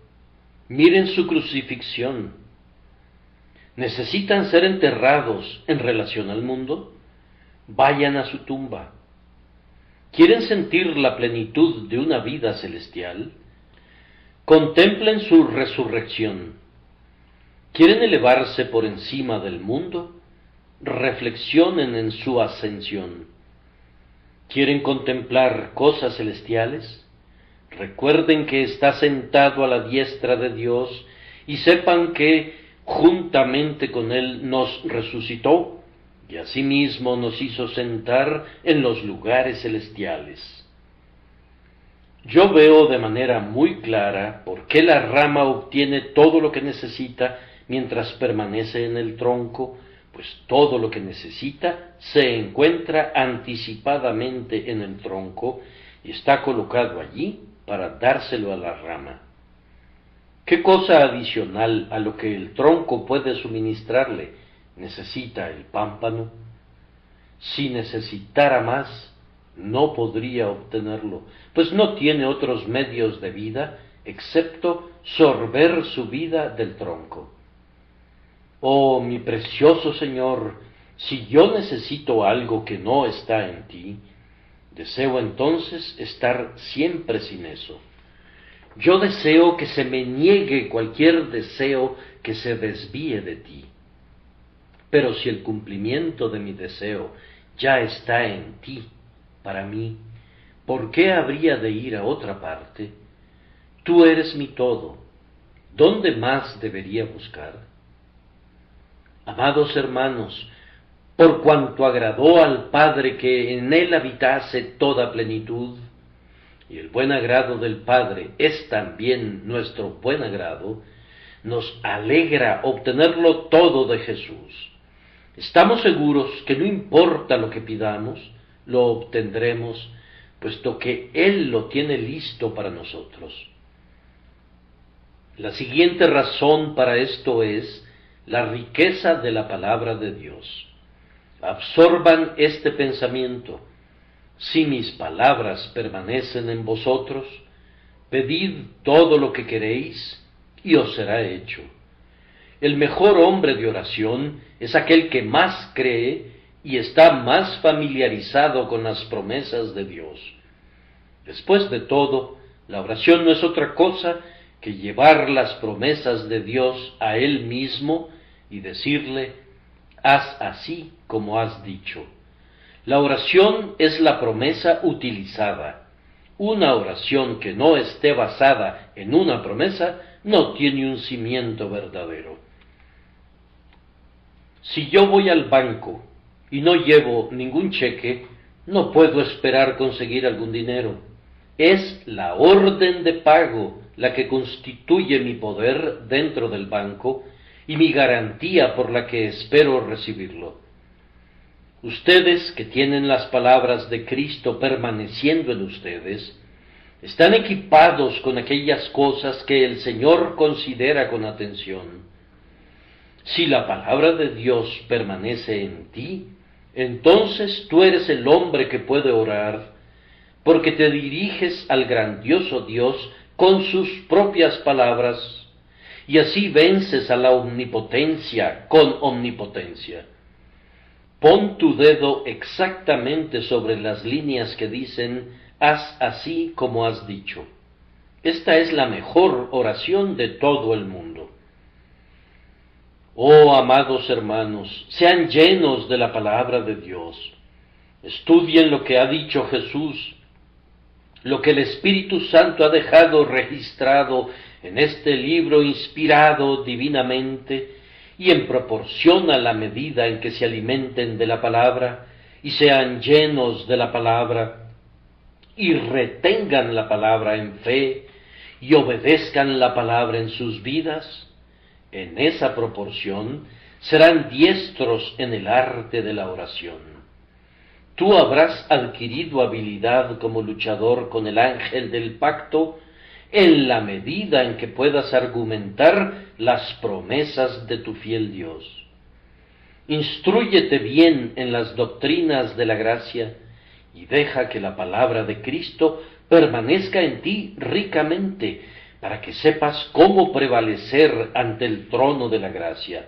Miren su crucifixión. ¿Necesitan ser enterrados en relación al mundo? Vayan a su tumba. ¿Quieren sentir la plenitud de una vida celestial? Contemplen su resurrección. ¿Quieren elevarse por encima del mundo? Reflexionen en su ascensión. ¿Quieren contemplar cosas celestiales? Recuerden que está sentado a la diestra de Dios y sepan que juntamente con Él nos resucitó y asimismo nos hizo sentar en los lugares celestiales. Yo veo de manera muy clara por qué la rama obtiene todo lo que necesita mientras permanece en el tronco, pues todo lo que necesita se encuentra anticipadamente en el tronco y está colocado allí para dárselo a la rama. ¿Qué cosa adicional a lo que el tronco puede suministrarle necesita el pámpano? Si necesitara más, no podría obtenerlo, pues no tiene otros medios de vida excepto sorber su vida del tronco. Oh, mi precioso Señor, si yo necesito algo que no está en ti, deseo entonces estar siempre sin eso. Yo deseo que se me niegue cualquier deseo que se desvíe de ti. Pero si el cumplimiento de mi deseo ya está en ti, para mí, ¿por qué habría de ir a otra parte? Tú eres mi todo. ¿Dónde más debería buscar? Amados hermanos, por cuanto agradó al Padre que en él habitase toda plenitud, y el buen agrado del Padre es también nuestro buen agrado, nos alegra obtenerlo todo de Jesús. Estamos seguros que no importa lo que pidamos, lo obtendremos, puesto que Él lo tiene listo para nosotros. La siguiente razón para esto es la riqueza de la palabra de Dios. Absorban este pensamiento. Si mis palabras permanecen en vosotros, pedid todo lo que queréis y os será hecho. El mejor hombre de oración es aquel que más cree y está más familiarizado con las promesas de Dios. Después de todo, la oración no es otra cosa que llevar las promesas de Dios a Él mismo y decirle: haz así como has dicho. La oración es la promesa utilizada. Una oración que no esté basada en una promesa no tiene un cimiento verdadero. Si yo voy al banco y no llevo ningún cheque, no puedo esperar conseguir algún dinero. Es la orden de pago la que constituye mi poder dentro del banco y mi garantía por la que espero recibirlo. Ustedes que tienen las palabras de Cristo permaneciendo en ustedes, están equipados con aquellas cosas que el Señor considera con atención. Si la palabra de Dios permanece en ti, entonces tú eres el hombre que puede orar, porque te diriges al grandioso Dios con sus propias palabras, y así vences a la omnipotencia con omnipotencia. Pon tu dedo exactamente sobre las líneas que dicen: haz así como has dicho. Esta es la mejor oración de todo el mundo. Oh, amados hermanos, sean llenos de la palabra de Dios. Estudien lo que ha dicho Jesús, lo que el Espíritu Santo ha dejado registrado en este libro inspirado divinamente, y en proporción a la medida en que se alimenten de la palabra y sean llenos de la palabra y retengan la palabra en fe y obedezcan la palabra en sus vidas, en esa proporción serán diestros en el arte de la oración. Tú habrás adquirido habilidad como luchador con el ángel del pacto en la medida en que puedas argumentar las promesas de tu fiel Dios. Instrúyete bien en las doctrinas de la gracia y deja que la palabra de Cristo permanezca en ti ricamente, para que sepas cómo prevalecer ante el trono de la gracia.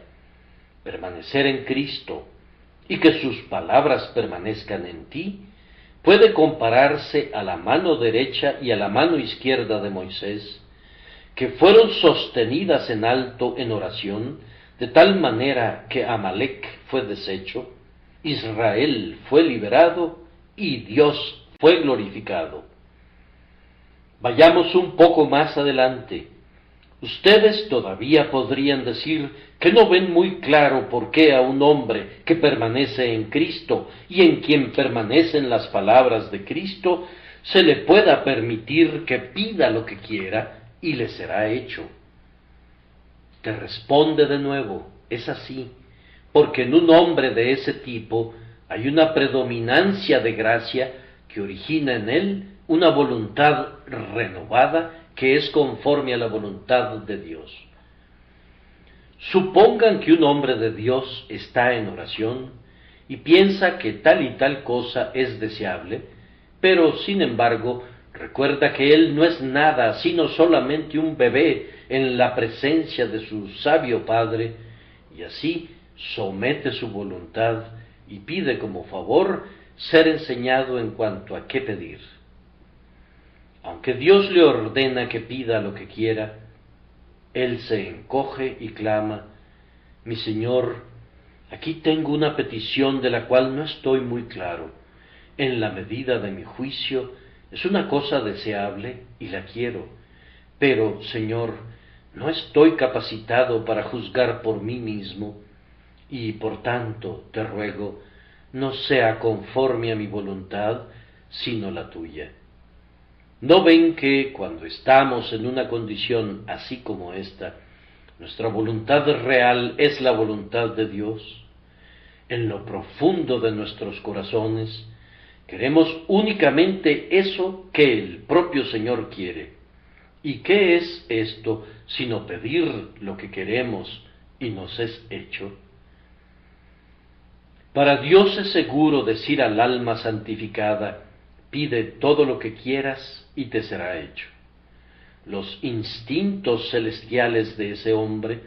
Permanecer en Cristo y que sus palabras permanezcan en ti puede compararse a la mano derecha y a la mano izquierda de Moisés, que fueron sostenidas en alto en oración, de tal manera que Amalec fue deshecho, Israel fue liberado y Dios fue glorificado. Vayamos un poco más adelante. Ustedes todavía podrían decir que no ven muy claro por qué a un hombre que permanece en Cristo y en quien permanecen las palabras de Cristo se le pueda permitir que pida lo que quiera y le será hecho. Te responde de nuevo: es así, porque en un hombre de ese tipo hay una predominancia de gracia que origina en él una voluntad renovada que es conforme a la voluntad de Dios. Supongan que un hombre de Dios está en oración y piensa que tal y tal cosa es deseable, pero sin embargo recuerda que él no es nada sino solamente un bebé en la presencia de su sabio Padre, y así somete su voluntad y pide como favor ser enseñado en cuanto a qué pedir. Aunque Dios le ordena que pida lo que quiera, él se encoge y clama: mi Señor, aquí tengo una petición de la cual no estoy muy claro. En la medida de mi juicio es una cosa deseable y la quiero, pero, Señor, no estoy capacitado para juzgar por mí mismo, y por tanto te ruego, no sea conforme a mi voluntad, sino la tuya. ¿No ven que cuando estamos en una condición así como esta, nuestra voluntad real es la voluntad de Dios? En lo profundo de nuestros corazones, queremos únicamente eso que el propio Señor quiere. ¿Y qué es esto sino pedir lo que queremos y nos es hecho? Para Dios es seguro decir al alma santificada: pide todo lo que quieras y te será hecho. Los instintos celestiales de ese hombre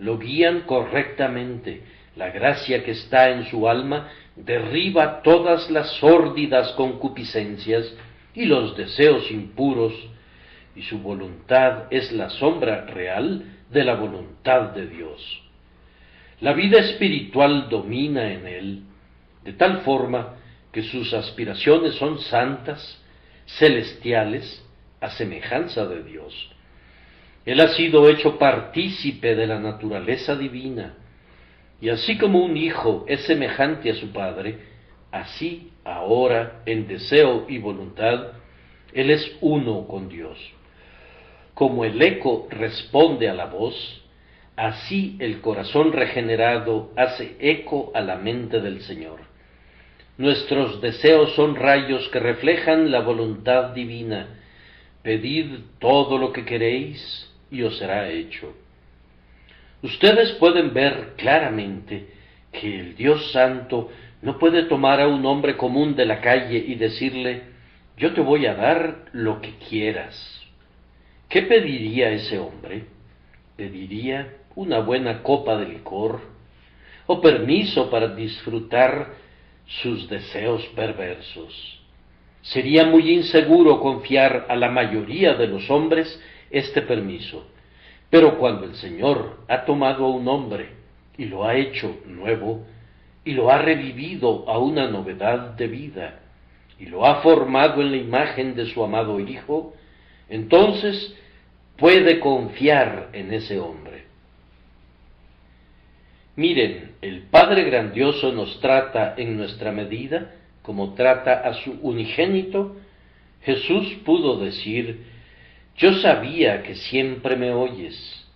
lo guían correctamente. La gracia que está en su alma derriba todas las sórdidas concupiscencias y los deseos impuros, y su voluntad es la sombra real de la voluntad de Dios. La vida espiritual domina en él, de tal forma que sus aspiraciones son santas, celestiales, a semejanza de Dios. Él ha sido hecho partícipe de la naturaleza divina, y así como un hijo es semejante a su padre, así ahora, en deseo y voluntad, él es uno con Dios. Como el eco responde a la voz, así el corazón regenerado hace eco a la mente del Señor. Nuestros deseos son rayos que reflejan la voluntad divina. Pedid todo lo que queréis y os será hecho. Ustedes pueden ver claramente que el Dios Santo no puede tomar a un hombre común de la calle y decirle: yo te voy a dar lo que quieras. ¿Qué pediría ese hombre? ¿Pediría una buena copa de licor o permiso para disfrutar sus deseos perversos? Sería muy inseguro confiar a la mayoría de los hombres este permiso, pero cuando el Señor ha tomado a un hombre y lo ha hecho nuevo, y lo ha revivido a una novedad de vida, y lo ha formado en la imagen de su amado Hijo, entonces puede confiar en ese hombre. Miren, el Padre grandioso nos trata en nuestra medida como trata a su unigénito. Jesús pudo decir: yo sabía que siempre me oyes,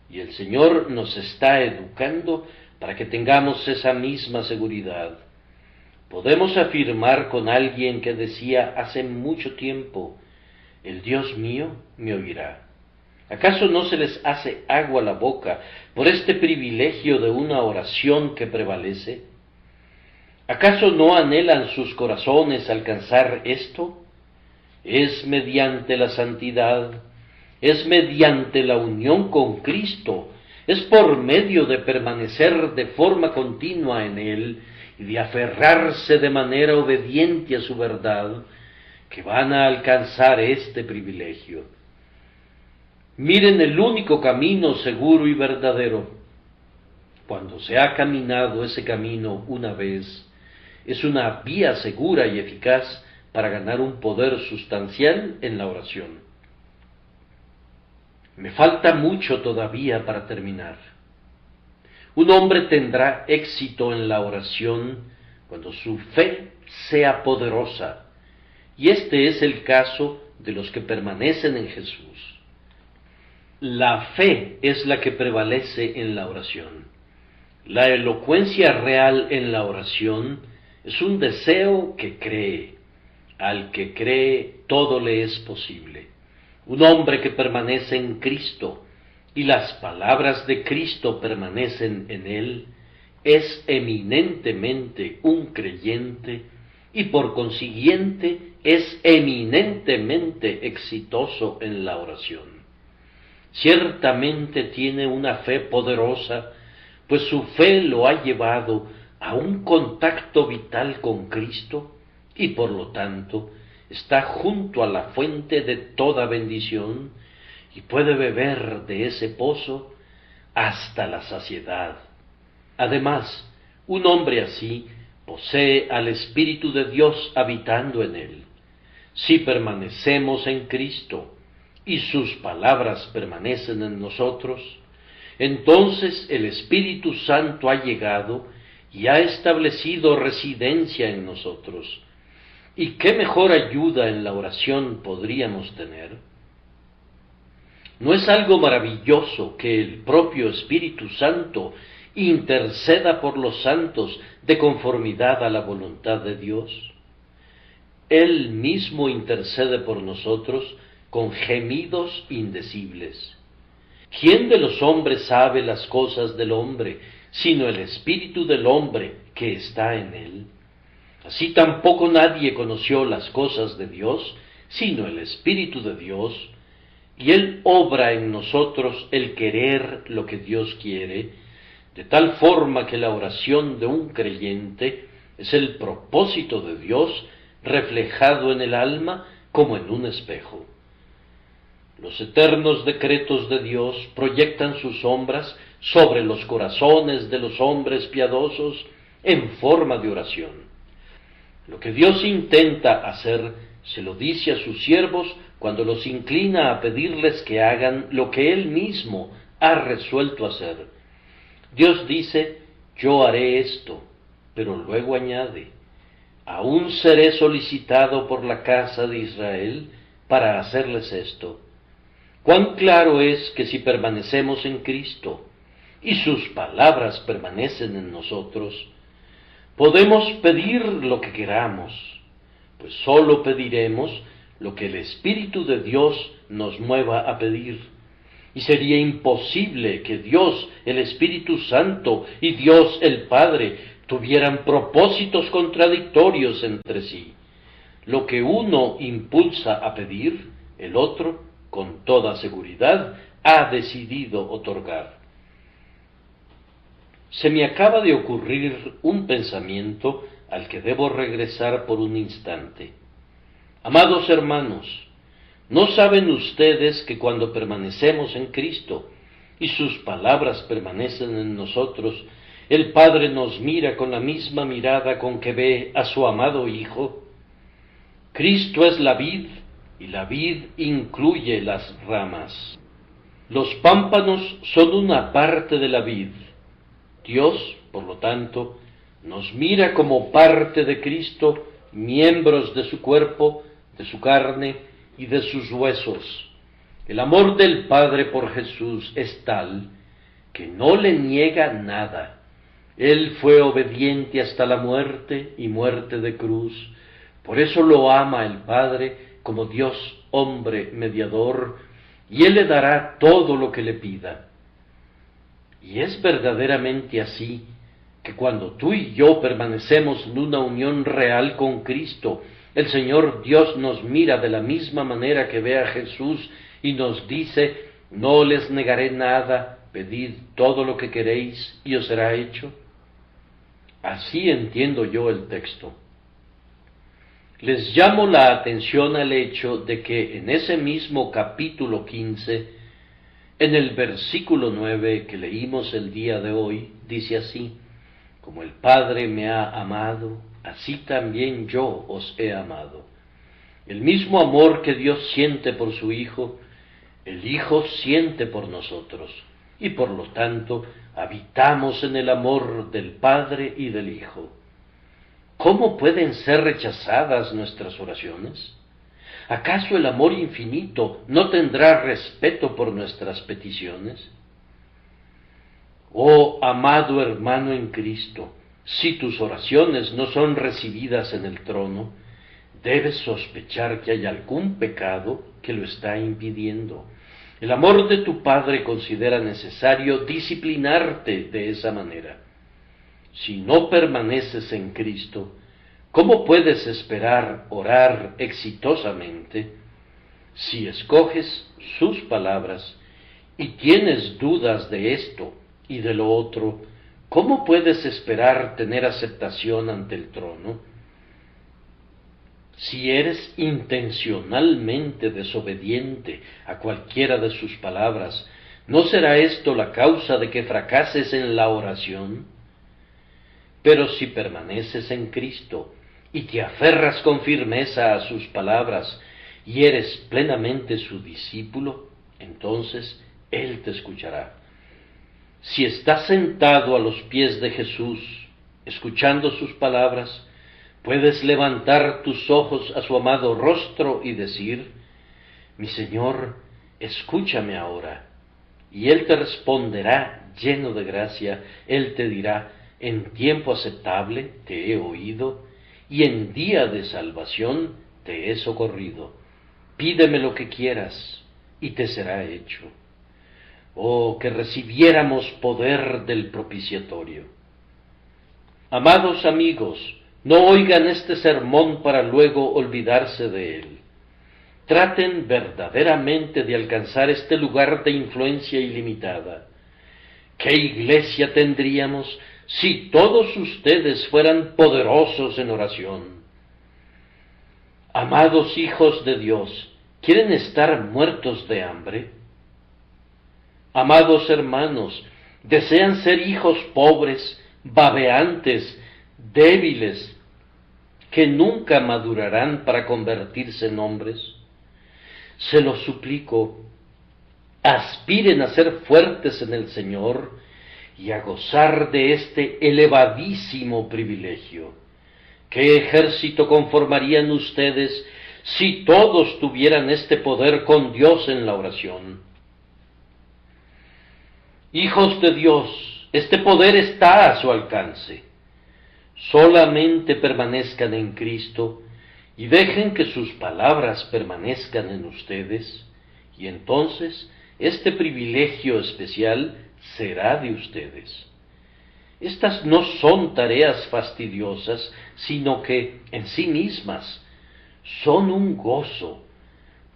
y el Señor nos está educando para que tengamos esa misma seguridad. Podemos afirmar con alguien que decía hace mucho tiempo: el Dios mío me oirá. ¿Acaso no se les hace agua la boca por este privilegio de una oración que prevalece? ¿Acaso no anhelan sus corazones alcanzar esto? Es mediante la santidad, es mediante la unión con Cristo, es por medio de permanecer de forma continua en Él y de aferrarse de manera obediente a su verdad, que van a alcanzar este privilegio. Miren el único camino seguro y verdadero. Cuando se ha caminado ese camino una vez, es una vía segura y eficaz para ganar un poder sustancial en la oración. Me falta mucho todavía para terminar. Un hombre tendrá éxito en la oración cuando su fe sea poderosa, y este es el caso de los que permanecen en Jesús. La fe es la que prevalece en la oración. La elocuencia real en la oración es un deseo que cree. Al que cree, todo le es posible. Un hombre que permanece en Cristo y las palabras de Cristo permanecen en él, es eminentemente un creyente y por consiguiente es eminentemente exitoso en la oración. Ciertamente tiene una fe poderosa, pues su fe lo ha llevado a un contacto vital con Cristo y por lo tanto está junto a la fuente de toda bendición y puede beber de ese pozo hasta la saciedad. Además, un hombre así posee al Espíritu de Dios habitando en él. Si permanecemos en Cristo y sus palabras permanecen en nosotros, entonces el Espíritu Santo ha llegado y ha establecido residencia en nosotros. ¿Y qué mejor ayuda en la oración podríamos tener? ¿No es algo maravilloso que el propio Espíritu Santo interceda por los santos de conformidad a la voluntad de Dios? Él mismo intercede por nosotros con gemidos indecibles. ¿Quién de los hombres sabe las cosas del hombre, sino el espíritu del hombre que está en él? Así tampoco nadie conoció las cosas de Dios, sino el Espíritu de Dios, y Él obra en nosotros el querer lo que Dios quiere, de tal forma que la oración de un creyente es el propósito de Dios reflejado en el alma como en un espejo. Los eternos decretos de Dios proyectan sus sombras sobre los corazones de los hombres piadosos en forma de oración. Lo que Dios intenta hacer, se lo dice a sus siervos cuando los inclina a pedirles que hagan lo que Él mismo ha resuelto hacer. Dios dice, yo haré esto, pero luego añade, aún seré solicitado por la casa de Israel para hacerles esto. Cuán claro es que si permanecemos en Cristo y sus palabras permanecen en nosotros, podemos pedir lo que queramos, pues sólo pediremos lo que el Espíritu de Dios nos mueva a pedir. Y sería imposible que Dios, el Espíritu Santo, y Dios el Padre tuvieran propósitos contradictorios entre sí. Lo que uno impulsa a pedir, el otro, con toda seguridad, ha decidido otorgar. Se me acaba de ocurrir un pensamiento al que debo regresar por un instante. Amados hermanos, ¿no saben ustedes que cuando permanecemos en Cristo y sus palabras permanecen en nosotros, el Padre nos mira con la misma mirada con que ve a su amado Hijo? Cristo es la vid y la vid incluye las ramas. Los pámpanos son una parte de la vid. Dios, por lo tanto, nos mira como parte de Cristo, miembros de su cuerpo, de su carne y de sus huesos. El amor del Padre por Jesús es tal que no le niega nada. Él fue obediente hasta la muerte y muerte de cruz. Por eso lo ama el Padre como Dios hombre mediador, y Él le dará todo lo que le pida. Y es verdaderamente así, que cuando tú y yo permanecemos en una unión real con Cristo, el Señor Dios nos mira de la misma manera que ve a Jesús y nos dice, no les negaré nada, pedid todo lo que queréis y os será hecho. Así entiendo yo el texto. Les llamo la atención al hecho de que en ese mismo capítulo 15, en el versículo 9 que leímos el día de hoy, dice así, como el Padre me ha amado, así también yo os he amado. El mismo amor que Dios siente por su Hijo, el Hijo siente por nosotros, y por lo tanto habitamos en el amor del Padre y del Hijo. ¿Cómo pueden ser rechazadas nuestras oraciones? ¿Acaso el amor infinito no tendrá respeto por nuestras peticiones? Oh amado hermano en Cristo, si tus oraciones no son recibidas en el trono, debes sospechar que hay algún pecado que lo está impidiendo. El amor de tu Padre considera necesario disciplinarte de esa manera. Si no permaneces en Cristo, ¿Cómo puedes esperar orar exitosamente si escoges sus palabras y tienes dudas de esto y de lo otro? ¿Cómo puedes esperar tener aceptación ante el trono? Si eres intencionalmente desobediente a cualquiera de sus palabras, ¿no será esto la causa de que fracases en la oración? Pero si permaneces en Cristo y te aferras con firmeza a sus palabras y eres plenamente su discípulo, entonces Él te escuchará. Si estás sentado a los pies de Jesús, escuchando sus palabras, puedes levantar tus ojos a su amado rostro y decir: mi Señor, escúchame ahora. Y Él te responderá lleno de gracia. Él te dirá: en tiempo aceptable te he oído, y en día de salvación te he socorrido. Pídeme lo que quieras, y te será hecho. Oh, que recibiéramos poder del propiciatorio. Amados amigos, no oigan este sermón para luego olvidarse de él. Traten verdaderamente de alcanzar este lugar de influencia ilimitada. ¿Qué iglesia tendríamos si todos ustedes fueran poderosos en oración? Amados hijos de Dios, ¿quieren estar muertos de hambre? Amados hermanos, ¿desean ser hijos pobres, babeantes, débiles, que nunca madurarán para convertirse en hombres? Se los suplico, aspiren a ser fuertes en el Señor y a gozar de este elevadísimo privilegio. ¿Qué ejército conformarían ustedes si todos tuvieran este poder con Dios en la oración? Hijos de Dios, este poder está a su alcance. Solamente permanezcan en Cristo y dejen que sus palabras permanezcan en ustedes, y entonces este privilegio especial será de ustedes. Estas no son tareas fastidiosas, sino que en sí mismas son un gozo.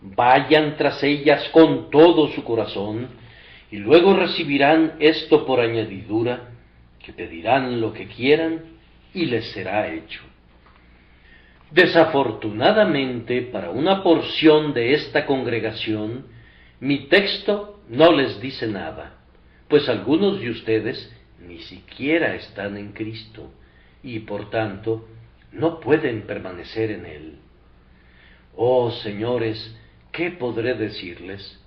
Vayan tras ellas con todo su corazón, y luego recibirán esto por añadidura, que pedirán lo que quieran y les será hecho. Desafortunadamente, para una porción de esta congregación, mi texto no les dice nada, pues algunos de ustedes ni siquiera están en Cristo, y por tanto no pueden permanecer en Él. Oh señores, ¿qué podré decirles?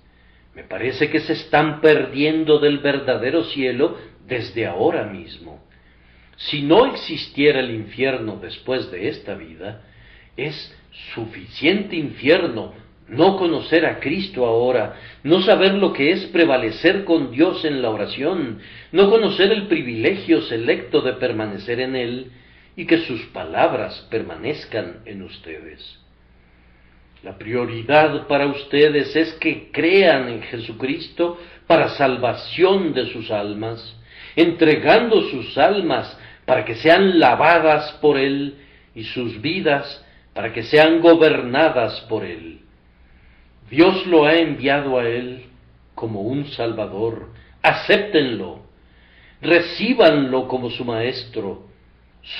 Me parece que se están perdiendo del verdadero cielo desde ahora mismo. Si no existiera el infierno después de esta vida, es suficiente infierno no conocer a Cristo ahora, no saber lo que es prevalecer con Dios en la oración, no conocer el privilegio selecto de permanecer en Él y que sus palabras permanezcan en ustedes. La prioridad para ustedes es que crean en Jesucristo para salvación de sus almas, entregando sus almas para que sean lavadas por Él y sus vidas para que sean gobernadas por Él. Dios lo ha enviado a Él como un Salvador. Acéptenlo, recíbanlo como su Maestro,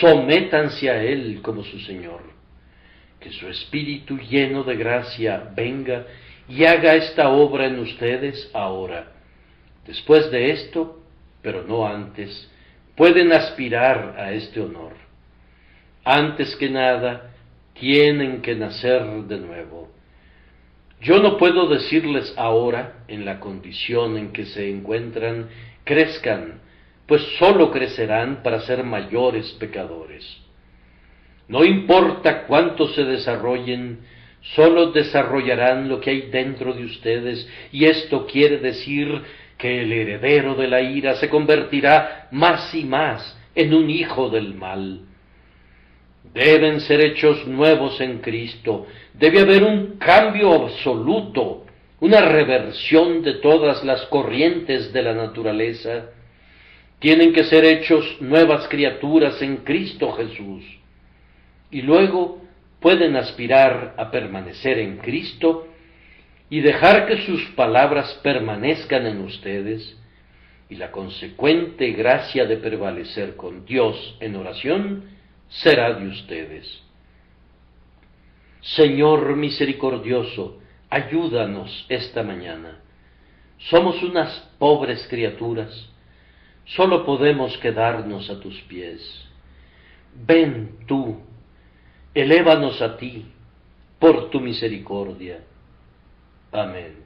sométanse a Él como su Señor. Que su Espíritu lleno de gracia venga y haga esta obra en ustedes ahora. Después de esto, pero no antes, pueden aspirar a este honor. Antes que nada, tienen que nacer de nuevo. Yo no puedo decirles ahora, en la condición en que se encuentran, crezcan, pues sólo crecerán para ser mayores pecadores. No importa cuánto se desarrollen, sólo desarrollarán lo que hay dentro de ustedes, y esto quiere decir que el heredero de la ira se convertirá más y más en un hijo del mal. Deben ser hechos nuevos en Cristo, debe haber un cambio absoluto, una reversión de todas las corrientes de la naturaleza. Tienen que ser hechos nuevas criaturas en Cristo Jesús. y luego pueden aspirar a permanecer en Cristo y dejar que sus palabras permanezcan en ustedes, y la consecuente gracia de prevalecer con Dios en oración será de ustedes. Señor misericordioso, ayúdanos esta mañana. Somos unas pobres criaturas, solo podemos quedarnos a tus pies. Ven tú, elévanos a ti, por tu misericordia. Amén.